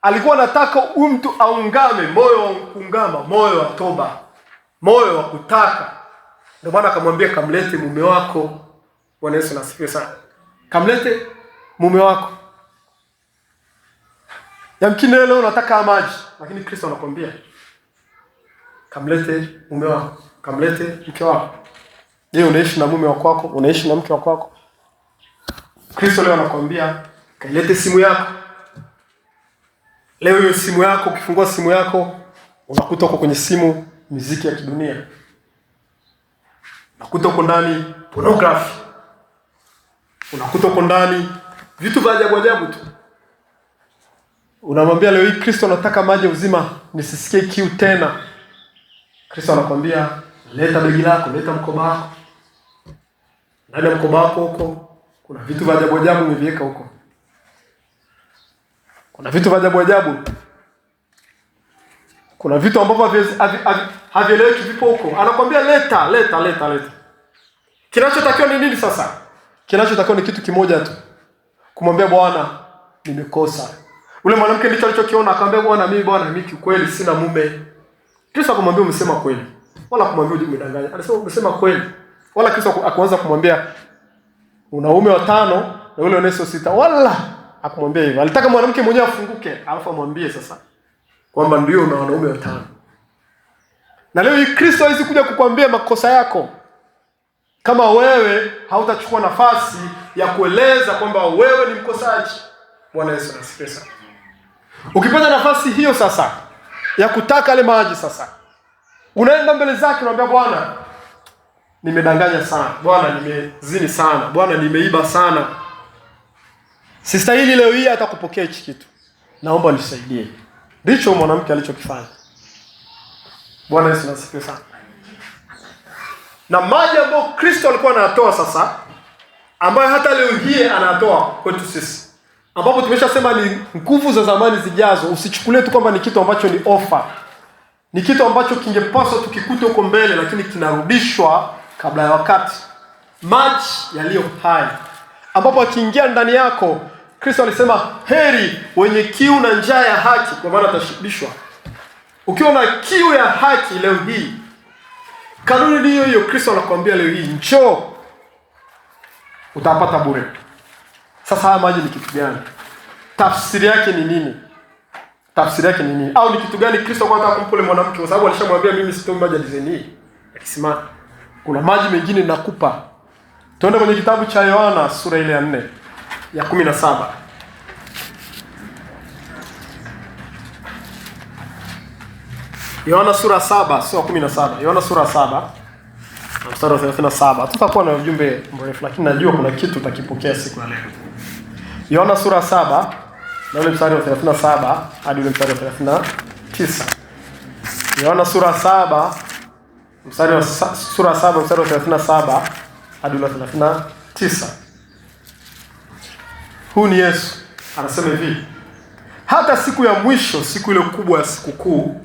alikuwa anataka huyu mtu aungame, moyo wa kuungama, moyo wa toba, moyo wa kutaka. Ndio maana akamwambia, kamlete mume wako. Bwana Yesu asifiwe sana. Kamlete mume wako. Yamkini leo unataka maji, lakini Kristo anakuambia, kamlete mume wako, kamlete mke wako. Je, unaishi na mume wako wako? Unaishi na mke wako wako? Kristo leo anakuambia, kailete simu yako. Leo hiyo simu yako, ukifungua simu yako, unakuta uko kwenye simu muziki ya kidunia. Unakuta uko ndani pornography. Unakuta uko ndani vitu vya ajabu ajabu tu. Unamwambia leo hii Kristo anataka maji uzima, nisisikie kiu tena. Kristo anakuambia, leta begi lako, leta mkoba wako. Ndani ya mkoba wako huko kuna vitu vya ajabu ajabu umeviweka huko. Kuna vitu vya ajabu ajabu. Kuna vitu ambavyo havieleweki vipo huko. Anakuambia leta. Kinachotakiwa ni nini sasa? Kinachotakiwa ni kitu kimoja tu. Kumwambia Bwana, nimekosa. Ule mwanamke ndicho alichokiona, akamwambia Bwana, mimi kweli sina mume. Kristo akamwambia, umesema kweli. Wala kumwambia umedanganya. Alisema umesema kweli. Wala Kristo akaanza kumwambia una mume wa 5 na yule oneso 6. Wala akamwambia hivyo. Alitaka mwanamke mwenyewe afunguke, alafu amwambie sasa kwamba ndio una wanaume wa 5. Na leo hii Kristo hawezi kuja kukwambia makosa yako kama wewe hautachukua nafasi ya kueleza kwamba wewe ni mkosaji. Bwana Yesu asifiwe sana. Ukipata nafasi hiyo sasa ya kutaka ile maji sasa, unaenda mbele zake unamwambia Bwana, nimedanganya sana. Bwana, nimezini sana. Bwana, nimeiba sana. Sistahili leo hii atakupokea hichi kitu. Naomba nisaidie. Ndicho mwanamke alichokifanya. Bwana Yesu asifiwe sana. Na maji ambayo Kristo alikuwa anatoa sasa, ambayo hata leo hii anatoa kwetu sisi, ambapo tumeshasema ni nguvu za zamani zijazo. Usichukulie tu kwamba ni kitu ambacho ni ofa. Ni kitu ambacho kingepaswa tukikute huko mbele, lakini kinarudishwa kabla ya wakati. Maji yaliyo hai, ambapo akiingia ndani yako, Kristo alisema heri wenye kiu na njaa ya haki, kwa maana atashibishwa. Ukiwa na kiu ya haki leo hii, kanuni hiyo hiyo Kristo anakuambia leo hii, njoo, utapata bure. Sasa haya maji ni kitu gani? Tafsiri yake ni nini? Tafsiri yake ni nini? Au ni kitu gani Kristo anataka kumpa yule mwanamke? Kwa sababu alishamwambia mimi sitoi maji ya design hii. Akisema kuna maji mengine nakupa. Tuende kwenye kitabu cha Yohana sura ile ya 4 ya 17. Yohana sura 7, sio 17. Yohana sura 7 mstari wa 37. Tutakuwa na ujumbe mrefu, lakini najua kuna kitu utakipokea siku ya leo. Yohana sura 7 na ule mstari wa 37 hadi ule mstari wa 39. Yohana sura 7 mstari wa 37 hadi ule wa 39. Huu ni Yesu anasema hivi: hata siku ya mwisho, siku ile kubwa ya sikukuu,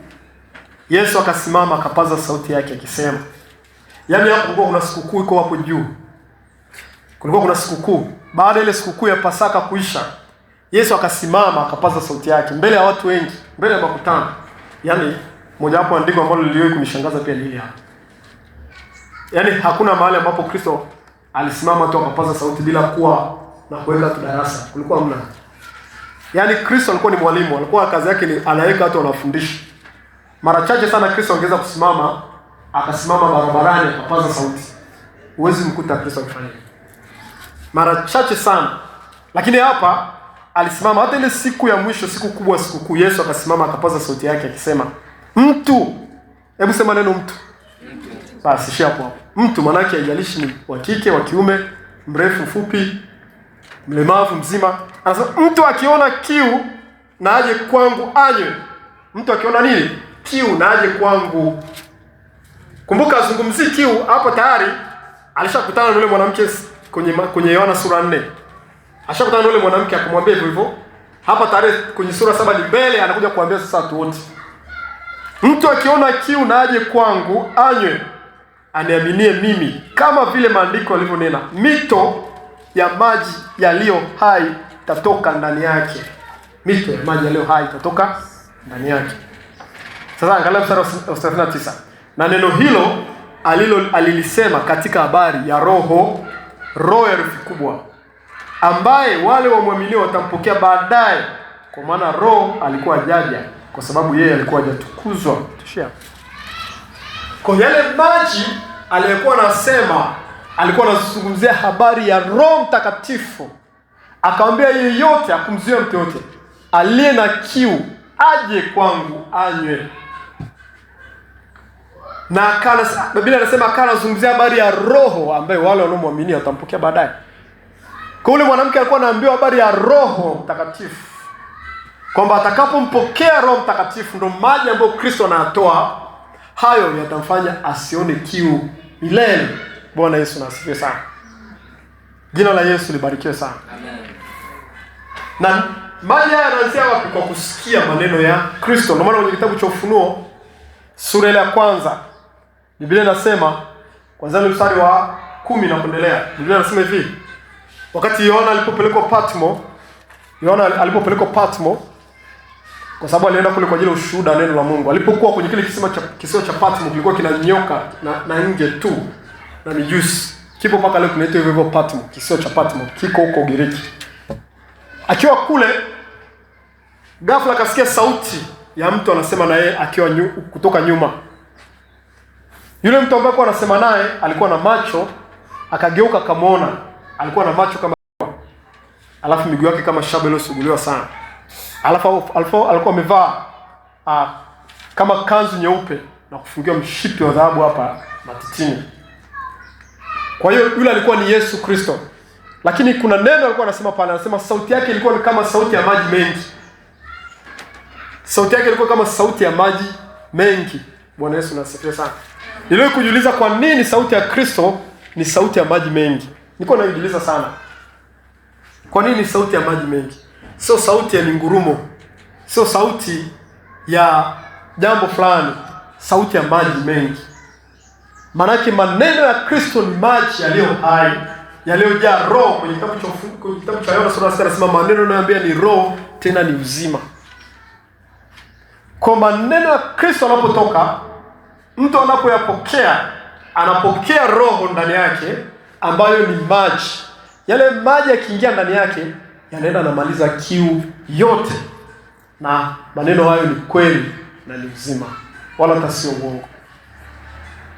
Yesu akasimama akapaza sauti yake akisema. Yaani hapo kulikuwa kuna sikukuu iko hapo juu. Kulikuwa kuna sikukuu. Baada ile sikukuu ya Pasaka kuisha, Yesu akasimama akapaza sauti yake mbele ya watu wengi, mbele ya makutano. Yaani moja wapo andiko ambalo liliwahi kunishangaza pia lile hapa. Yaani hakuna mahali ambapo Kristo alisimama tu akapaza sauti bila kuwa na kuweka tu darasa. Kulikuwa hamna. Yaani Kristo alikuwa ni mwalimu, alikuwa kazi yake ni anaweka watu wanafundisha. Mara chache sana Kristo angeweza kusimama, akasimama barabarani akapaza sauti. Huwezi mkuta Kristo akifanya hivyo. Mara chache sana. Lakini hapa alisimama hata ile siku ya mwisho, siku kubwa, sikukuu, Yesu akasimama akapaza sauti yake akisema, "Mtu." Hebu sema neno mtu. Basi shia hapo. Mtu maana yake haijalishi ni wa kike, wa kiume, mrefu, mfupi, mlemavu, mzima. Anasema mtu akiona kiu na aje kwangu anywe. Mtu akiona nini? Kiu na aje kwangu. Kumbuka azungumzie kiu hapo, tayari alishakutana na yule mwanamke kwenye Yohana sura 4. Ashakutana na yule mwanamke akamwambia hivyo. Hapa tayari kwenye sura 7 ni mbele anakuja kuambia sasa watu wote. Mtu akiona kiu na aje kwangu anywe, aniaminie mimi, kama vile maandiko yalivyonena, mito ya maji yaliyo hai tatoka ndani yake. Mito ya maji yaliyo hai tatoka ndani yake. Sasa angalia mstari wa 39. Na neno hilo alilisema katika habari ya Roho ya herufi kubwa, ambaye wale wamwaminio watampokea baadaye, kwa maana Roho alikuwa hajaja kwa sababu yeye alikuwa hajatukuzwa. Tushia. Kwa yale maji aliyekuwa anasema, alikuwa anazungumzia habari ya Roho Mtakatifu. Akamwambia yeyote, akumzuia mtu yote, aliye na kiu aje kwangu anywe. Na Biblia inasema anazungumzia habari ya Roho ambaye wale wanaomwamini watampokea baadaye. Kwa yule mwanamke alikuwa anaambiwa habari ya Roho Mtakatifu, kwamba atakapompokea Roho Mtakatifu ndo maji ambayo Kristo anatoa, hayo yatamfanya asione kiu milele. Bwana Yesu na asifiwe sana. Jina la Yesu libarikiwe sana. Amen. Na maji haya yanaanzia wapi? Kwa kusikia maneno ya Kristo. Ndio maana kwenye kitabu cha Ufunuo sura ile ya kwanza Biblia inasema kwanza mstari wa 10 na kuendelea. Biblia inasema hivi: wakati Yohana alipopelekwa Patmo, kwa sababu alienda kule kwa ajili ya ushuhuda neno la Mungu. Alipokuwa kwenye kile kisiwa cha Patmo, kilikuwa kina nyoka na nge tu na mijusi. Kipo mpaka leo kinaitwa hivyo Patmo, kisiwa cha Patmo, kiko huko Ugiriki. Akiwa kule, ghafla akasikia sauti ya mtu anasema na yeye akiwa kutoka nyuma. Yule mtu ambaye alikuwa anasema naye alikuwa na macho, akageuka akamwona. Alikuwa na macho kama, alafu miguu yake kama shaba iliyosuguliwa sana. Alafu alikuwa amevaa kama kanzu nyeupe na kufungiwa mshipi wa dhahabu hapa matitini. Kwa hiyo yule alikuwa ni Yesu Kristo. Lakini kuna neno alikuwa anasema pale, anasema sauti yake ilikuwa kama sauti ya maji mengi. Sauti yake ilikuwa kama sauti ya maji mengi. Bwana Yesu nasifiwe sana. Niliwahi kujiuliza kwa nini sauti ya Kristo ni sauti ya maji mengi. Niko najiuliza sana. Kwa nini sauti ya maji mengi? sio sauti ya ngurumo, sio sauti ya jambo fulani, sauti ya maji mengi. Manake maneno ya Kristo ni maji yaliyo hai, yaliyojaa roho. Kwenye kitabu cha Yohana sura 6 anasema maneno anayoambia ni roho tena ni uzima. Kwa maneno ya Kristo anapotoka, mtu anapoyapokea, anapokea roho ndani yake ambayo ni maji. Yale maji yakiingia ndani yake yanaenda namaliza kiu yote. Na maneno hayo ni kweli na ni uzima, wala hata sio uongo.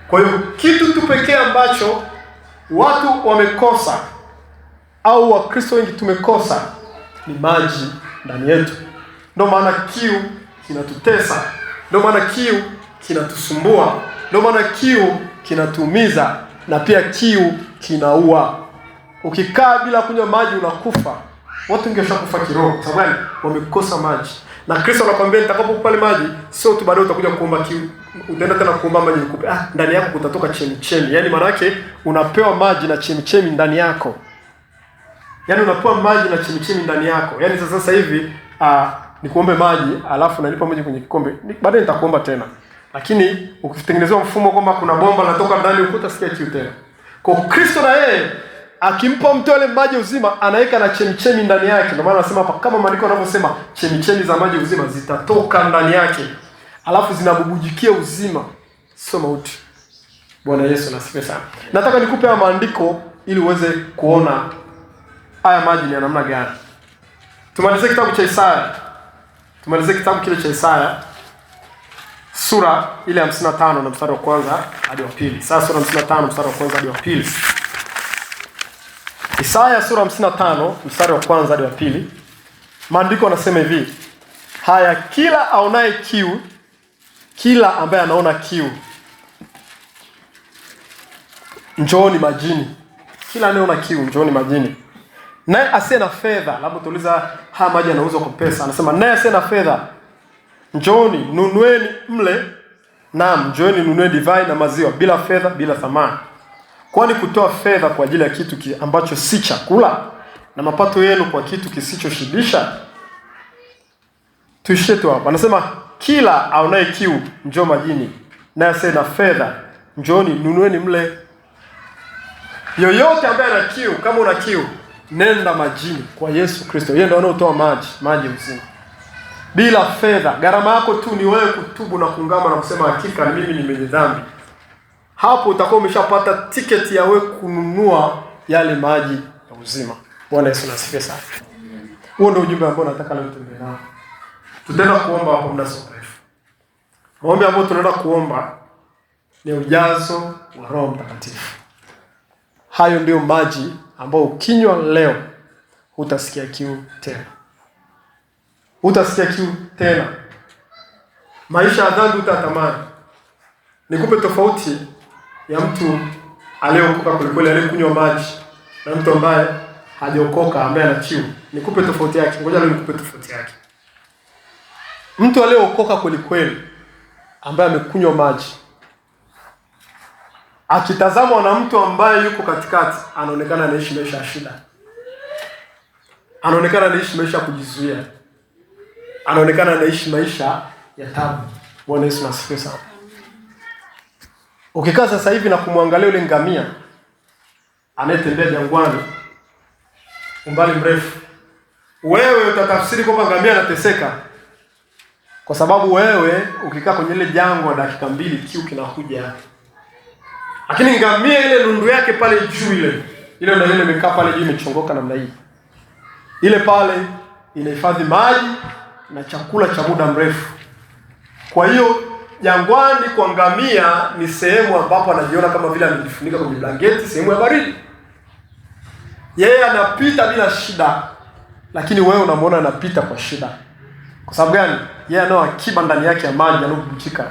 Kwa hiyo kitu tu pekee ambacho watu wamekosa au Wakristo wengi tumekosa ni maji ndani yetu. Ndio maana kiu kinatutesa, ndio maana kiu kinatusumbua, ndio maana kiu kinatuumiza, na pia kiu kinaua. Ukikaa bila kunywa maji unakufa. Watu wengi washakufa kiroho kwa sababu wamekosa maji. Na Kristo anakuambia nitakapokupa maji, sio tu baadaye utakuja kuomba kiu, utaenda tena kuomba maji nikupe. Ndani yako kutatoka chemchemi. Yaani maana yake unapewa maji na chemchemi ndani yako. Yaani unapewa maji na chemchemi ndani yako. Yaani sasa hivi nikuombe maji alafu nalipa maji kwenye kikombe, baadaye nitakuomba tena. Lakini ukitengenezwa mfumo kwamba kuna bomba linatoka ndani, utasikia kiu tena. Kwa Kristo na yeye akimpa mtu ile maji uzima, anaweka na chemchemi ndani yake. Ndio maana anasema hapa, kama maandiko yanavyosema, chemchemi za maji uzima zitatoka ndani yake, alafu zinabubujikia uzima, sio mauti. Bwana Yesu nasifiwe sana. Nataka nikupe haya maandiko ili uweze kuona haya maji ni ya namna gani. Tumalize kitabu cha Isaya. Tumalize kitabu kile cha Isaya sura ile ya 55 na mstari wa kwanza hadi wa pili. Sasa sura 55 mstari wa kwanza hadi wa pili. Isaya sura 55 mstari wa kwanza hadi wa pili. Maandiko yanasema hivi: haya, kila aonaye kiu, kila ambaye anaona kiu, njooni majini. Kila anayeona kiu, njooni majini. Naye asiye na fedha, labda tuuliza haya maji yanauzwa kwa pesa. Anasema naye asiye na fedha, njooni nunueni mle. Naam, njooni nunueni divai na maziwa bila fedha, bila thamani. Kwani kutoa fedha kwa ajili ya kitu ambacho si chakula, na mapato yenu kwa kitu kisichoshibisha? Tuishie tu hapa. Anasema kila aonaye kiu, njoo majini. Naye asiye na fedha, njooni nunueni mle. Yoyote ambaye ana kiu, kama una kiu, nenda majini kwa Yesu Kristo. Yeye ndiye anaotoa maji uzima. Bila fedha. Gharama yako tu ni wewe kutubu na kuungama na kusema hakika mimi ni mwenye dhambi. Hapo utakuwa umeshapata tiketi ya wewe kununua yale maji ya uzima. Bwana Yesu asifiwe sana. Huo ndio ujumbe ambao nataka leo tuende nao. Tutaenda kuomba hapo muda mrefu. Maombi ambayo tunaenda kuomba ni ujazo wa Roho Mtakatifu. Hayo ndio maji ambayo ukinywa leo utasikia kiu tena. Utasikia kiu tena. Maisha ya dhambi utatamani. Nikupe tofauti ya mtu aliyeokoka kweli aliyekunywa maji na mtu ambaye hajaokoka ambaye ana kiu. Nikupe tofauti yake. Ngoja leo nikupe tofauti yake. Mtu aliyeokoka kweli ambaye amekunywa maji, akitazamwa na mtu ambaye yuko katikati, anaonekana anaishi maisha ya shida. Anaonekana anaishi maisha ya kujizuia. Anaonekana anaishi maisha ya taabu. Bwana Yesu asifiwe sana. Ukikaa sasa hivi na kumwangalia yule ngamia anayetembea jangwani umbali mrefu, wewe utatafsiri kwamba ngamia anateseka, kwa sababu wewe ukikaa kwenye ile jangwa dakika 2 kiu kinakuja. Lakini ngamia ile nundu yake pale juu, ile ndio ile imekaa pale juu imechongoka namna hii. Ile pale inahifadhi maji na chakula cha muda mrefu. Kwa hiyo jangwani kwa ngamia ni sehemu ambapo anajiona kama vile amejifunika kwa blanketi, sehemu ya baridi. Yeye anapita bila shida, lakini wewe unamwona anapita kwa shida. Kwa sababu gani? Yeye ana akiba ndani yake ya maji yanayobubujika,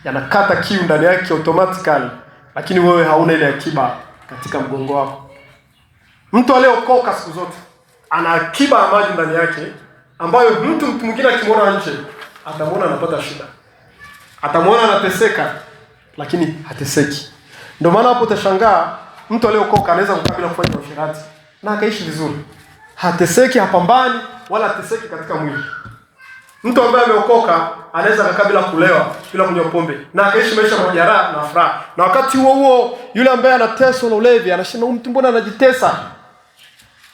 yanakata kiu ndani yake automatically, lakini wewe hauna ile akiba katika mgongo wako. Mtu aliyeokoka siku zote ana akiba ya maji ndani yake ambayo mtu mwingine akimwona nje atamwona anapata shida. Atamwona anateseka, lakini hateseki. Ndio maana hapo utashangaa mtu aliyeokoka anaweza kukaa bila kufanya usherati na akaishi vizuri. hateseki, hapambani wala hateseki katika mwili. Mtu ambaye ameokoka anaweza kukaa bila kulewa, bila kunywa pombe na akaishi maisha ya majeraha na furaha. Na wakati huo huo yule ambaye anateswa na ulevi anasema mtu mbona anajitesa?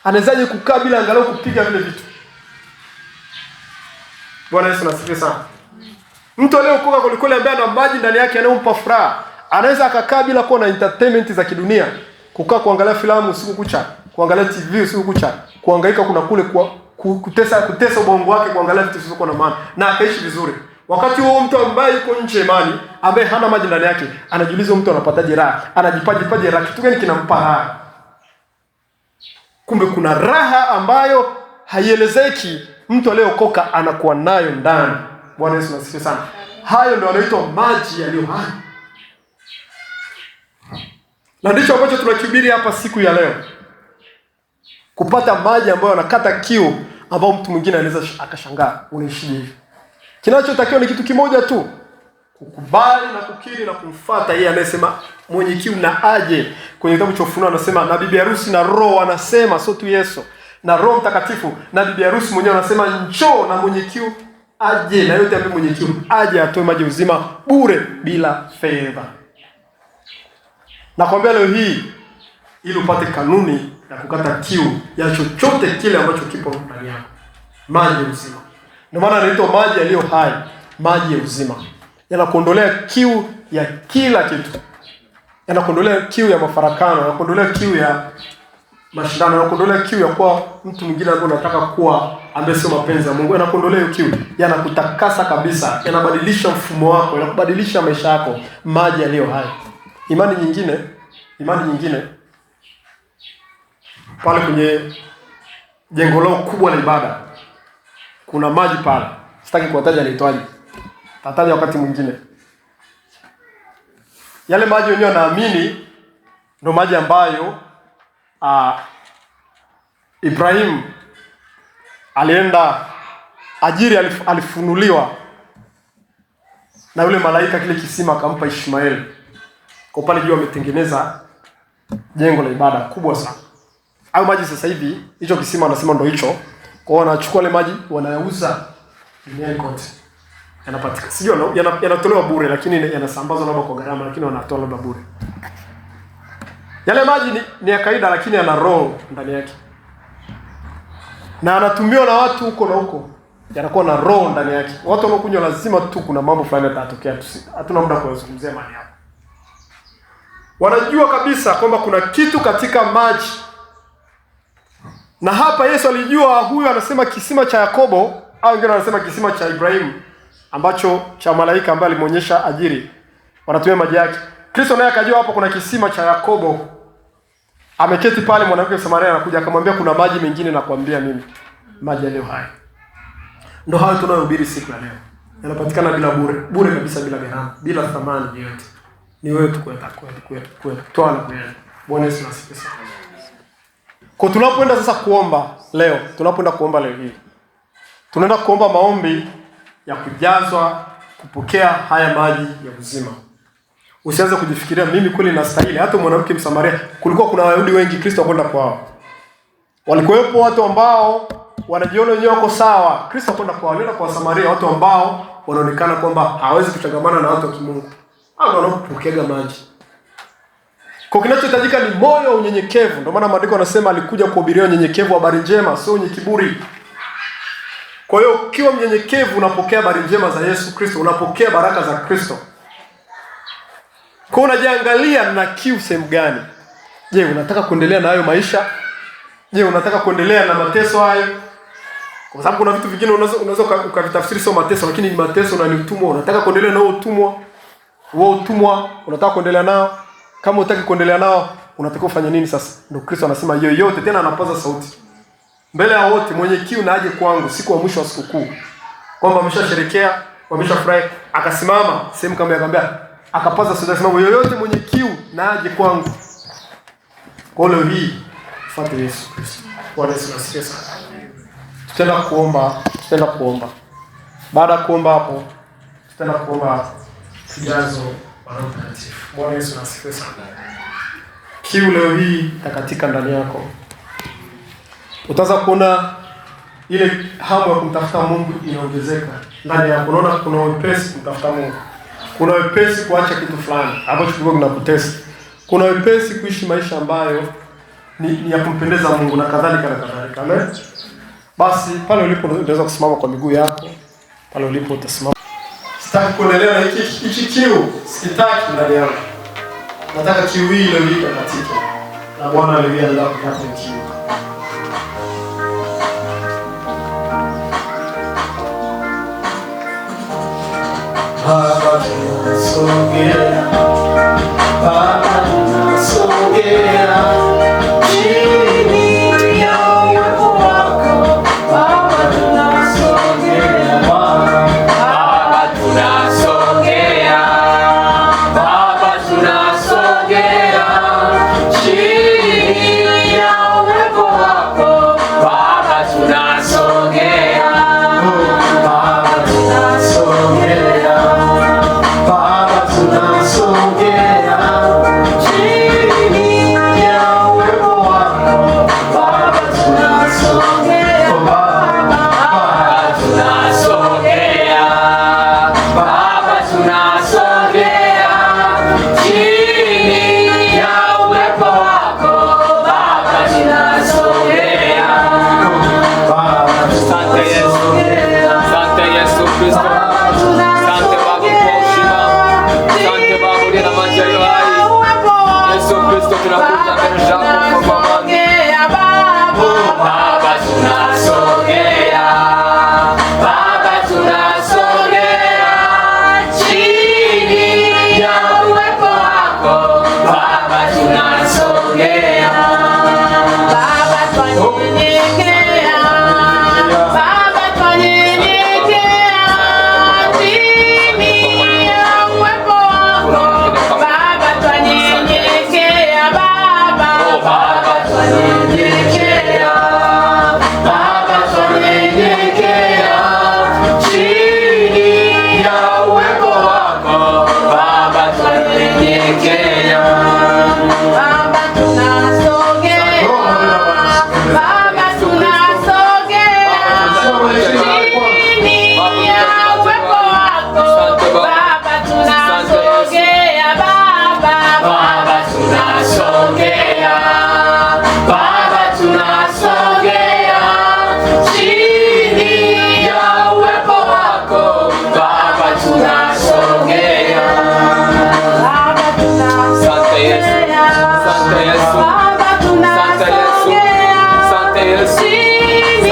Anawezaje kukaa bila angalau kupiga vile vitu? Bwana Yesu asifiwe sana. Mtu aliyeokoka kulikole ambaye ana maji ndani yake yanayompa furaha, anaweza akakaa bila kuwa na entertainment za kidunia, kukaa kuangalia filamu usiku kucha, kuangalia TV usiku kucha, kuhangaika kuna kule kutesa ubongo wake kuangalia vitu visivyo na maana na akaishi vizuri. Wakati huo mtu ambaye yuko nje imani, ambaye hana maji ndani yake, anajiuliza mtu anapataje raha? Anajipaje raha? Kitu gani kinampa raha? Kumbe kuna raha ambayo haielezeki, mtu aliyeokoka anakuwa nayo ndani. Bwana Yesu asifiwe sana. Hayo ndio yanaitwa maji yaliyo hai. Na ndicho ambacho tunakihubiri hapa siku ya leo. Kupata maji ambayo yanakata kiu, ambao mtu mwingine anaweza akashangaa unaishije hivi. Kinachotakiwa ni kitu kimoja tu, kukubali na kukiri na kumfuata yeye anayesema mwenye kiu na aje. Kwenye kitabu cha Ufunuo anasema na bibi harusi na roho anasema, sio tu Yesu, na Roho Mtakatifu na bibi harusi mwenyewe anasema njoo, na mwenye kiu aje, na yote ambaye mwenye kiu aje atoe maji uzima bure bila fedha. Nakwambia leo hii ili upate kanuni ya kukata kiu ya chochote kile ambacho kipo ndani yako, maji ya uzima. Ndio maana yanaitwa maji yaliyo hai, maji ya uzima. Yanakuondolea kiu ya kila kitu. Yanakuondolea kiu ya mafarakano, yanakuondolea kiu ya mashindano, yanakuondolea kiu ya kuwa mtu mwingine ambaye unataka kuwa ambaye sio mapenzi ya Mungu. Yanakuondolea kiu, yanakutakasa kabisa, yanabadilisha mfumo wako, yanakubadilisha maisha yako, maji yaliyo hai. Imani nyingine pale kwenye jengo lao kubwa la ibada kuna maji pale. Sitaki kuwataja naitwaje. Tataja wakati mwingine. Yale maji wenyewe naamini ndio maji ambayo Ibrahim alienda Ajiri alifunuliwa na yule malaika kile kisima akampa Ishmaeli. Kwa pale juu ametengeneza jengo la ibada kubwa sana. Au maji sasa hivi hicho kisima anasema ndio hicho. Kwa hiyo wanachukua ile maji wanayauza duniani kote. Yanapatikana. Sio yanatolewa bure, lakini yanasambazwa labda kwa gharama, lakini wanatoa labda bure. Yale maji ni ya kawaida, lakini yana roho ndani yake. Na anatumiwa na watu huko na huko. Yanakuwa na roho ndani yake. Watu wanaokunywa lazima tu kuna mambo fulani yatatokea. Hatuna muda kuzungumzia maji hapa. Wanajua kabisa kwamba kuna kitu katika maji. Na hapa Yesu alijua, huyu anasema kisima cha Yakobo, au wengine wanasema kisima cha Ibrahim, ambacho cha malaika ambaye alimuonyesha Ajiri. Wanatumia maji yake. Kristo naye akajua hapo kuna kisima cha Yakobo. Ameketi pale, mwanamke wa Samaria anakuja akamwambia kuna maji mengine na kuambia mimi, maji yaliyo hai. Ndio hayo tunayohubiri siku ya leo. Yanapatikana bila bure kabisa, bila gharama, bila thamani yoyote. Ni wewe tu kutoa na kuenda. Bwana Yesu asifiwe sana. Kwa tunapoenda sasa kuomba leo, hii, tunaenda kuomba maombi ya kujazwa, kupokea haya maji ya uzima. Usianze kujifikiria mimi kweli nastahili. Hata mwanamke Msamaria, kulikuwa kuna Wayahudi wengi Kristo akwenda kwao. Walikuwepo watu ambao wanajiona wenyewe wako sawa. Kristo akwenda kwao, alienda kwa Samaria, watu ambao wanaonekana kwamba hawezi kuchangamana na watu wa Kimungu. Hao ndio wanapokea maji. Kwa kinachohitajika ni moyo unyenyekevu. Ndio maana maandiko yanasema alikuja kuhubiria unyenyekevu, habari njema, sio wenye kiburi. Kwa hiyo ukiwa mnyenyekevu unapokea habari njema za Yesu Kristo, unapokea baraka za Kristo. Kwa unajiangalia na kiu sehemu gani? Je, unataka kuendelea na hayo maisha? Je, unataka kuendelea na mateso hayo? Kwa sababu kuna vitu vingine unaweza ukavitafsiri sio mateso, lakini ni mateso na ni utumwa. Unataka kuendelea na utumwa? Huo utumwa unataka kuendelea nao? Kama unataka kuendelea nao, unatakiwa ufanye nini sasa? Ndio Kristo anasema yoyote, tena anapaza sauti mbele ya wote, mwenye kiu na aje kwangu siku ya mwisho wa sikukuu. Kwamba wameshasherekea, wameshafurahi, akasimama sehemu kama akamwambia, akapaza sauti akasema yoyote mwenye kiu na aje kwangu. Kwa leo hii fuate Yesu Kristo. Bwana Yesu asifiwe sana. Tutaenda kuomba. Baada ya kuomba hapo, tutaenda kuomba ujazo wa Roho Mtakatifu. Bwana Yesu asifiwe sana. Kiu leo hii takatika ndani yako. utaanza kuona ile hamu ya kumtafuta Mungu inaongezeka ndani yako. Unaona kuna wepesi kumtafuta Mungu. Kuna wepesi kuacha kitu fulani ambacho kilikuwa kinakutesa. Kuna wepesi kuishi maisha ambayo ni ya kumpendeza Mungu na kadhalika na kadhalika. Amen. Basi pale ulipo unaweza kusimama kwa miguu yako. Pale ulipo utasimama. Sitaki kuendelea na hiki kiu. Sitaki ndani yangu. Nataka kiu hii ile iliyo katika. Na Bwana alivia ndio kupata kiu. Baba tunasogea, Baba tunasogea chini ya uwepo wako. Baba tunasogea, Baba tunasogea, Baba tunasogea chini ya uwepo wako. Baba tunasogea, Baba tunasogea, Baba tunasogea chini ya uwepo wako. Baba tunasogea, Baba tunasogea, Baba tunasogea chini ya uwepo wako. Baba tunasogea, Asante Yesu, asante Yesu Kristo, asante Baba kwa uzima, asante Baba uliye na majaliwa hai. Yesu Kristo tunakuja mbele zako kwa amani. Baba tunasogea, Baba tunasogea chini ya uwepo wako. Baba tunasogea, Baba tunyenyekea, Baba tunyenyekea chini ya uwepo wako. Baba tunyenyekea, Baba tunyenyekea, Baba tunyenyekea chini ya uwepo wako. Baba tunyenyekea, Baba tunasogea, Baba tunasogea chini ya uwepo wako. Baba tunasogea, Baba tunasogea, Baba tunasogea chini ya uwepo wako. Baba tunasogea, Baba Asante Yesu, asante Yesu, asante Yesu, asante Yesu, asante kwa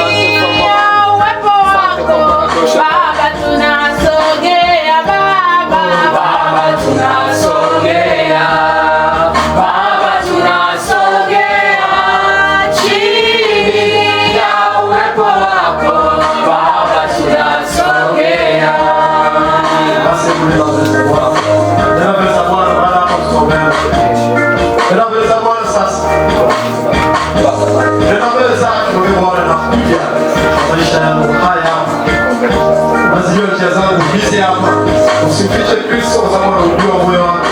Baba, asante kwa Baba tosha. Baba tunasogea, Baba tunasogea, Baba tunasogea chini ya uwepo wako. Baba tunasogea. Basi tunaweza Bwana baada hapo kusogea. Tunaweza Bwana sasa. Tunaweza Bwana na kuja maisha yangu haya. Basi hiyo njia zangu hizi hapa. Usifiche Kristo kwa sababu unajua moyo wako.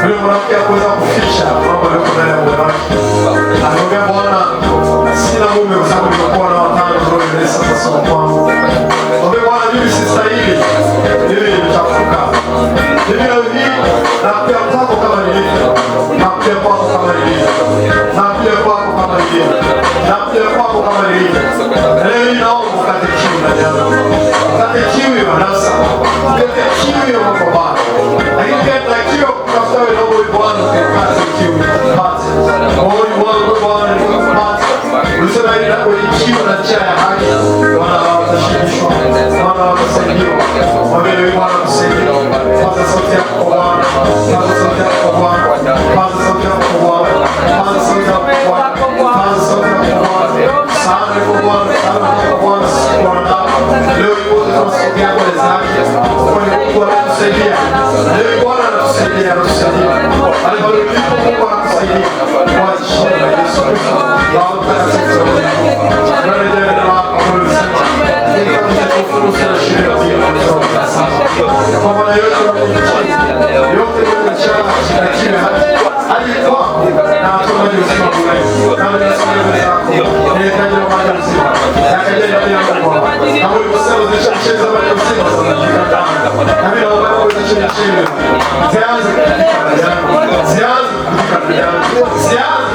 Yule mwanamke hakuweza kuficha mambo yaliyo ndani ya moyo wake. Anaongea Bwana, sina mume kwa sababu nilikuwa na watano ndio nilisa sasa kwangu. Mwambie Bwana mimi sistahili. Mimi nimechafuka. Mimi leo hii nakuja kwako kama nilivyo. Nakuja kwako kama nilivyo. Nakuja kwako kama nilivyo. Nakuja kwako kama nilivyo. Leo hii naomba ukate kiu ndani yangu. Ukate kiu ya nafsi. Ukate kiu ya mambo baya. Lakini pia na kiu kutafuta wewe ndio Bwana ukate kiu. Pate. Moyo wangu Bwana pate. Ulisema ile hapo kiu na njia ya haki. Bwana watashirishwa. Bwana watasaidiwa. Mwambie Bwana kusaidia. Paza sauti yako kwa Bwana. Paza sauti yako kwa Bwana. Paza sauti yako kwa Bwana. Paza sauti yako kwa Bwana. Paza sauti yako kwa Bwana. Sana kwa Bwana. Sana kwa Bwana. Bwana. Leo yote tunasogea mbele zake. Kwa Mungu anatusaidia. Leo Bwana anatusaidia, anatusaidia. Alibariki Mungu anatusaidia. Kwa jina la Yesu Kristo. Baba mtakatifu. Tunarejea na wako kwa Mungu. Nikakushukuru sana shirika hili. Kwa maana yote yote tunachana na kile hadi kwa na maji uzima bure. Kama ni sawa mbele zako. Nahitaji maji uzima. Yakaje ndani yangu Bwana. Kama ulivyosema zishacheza maji uzima zinajulikana. Na mimi naomba kuweza chini. Zianze katika ndani yangu. Zianze katika ndani yangu. Zianze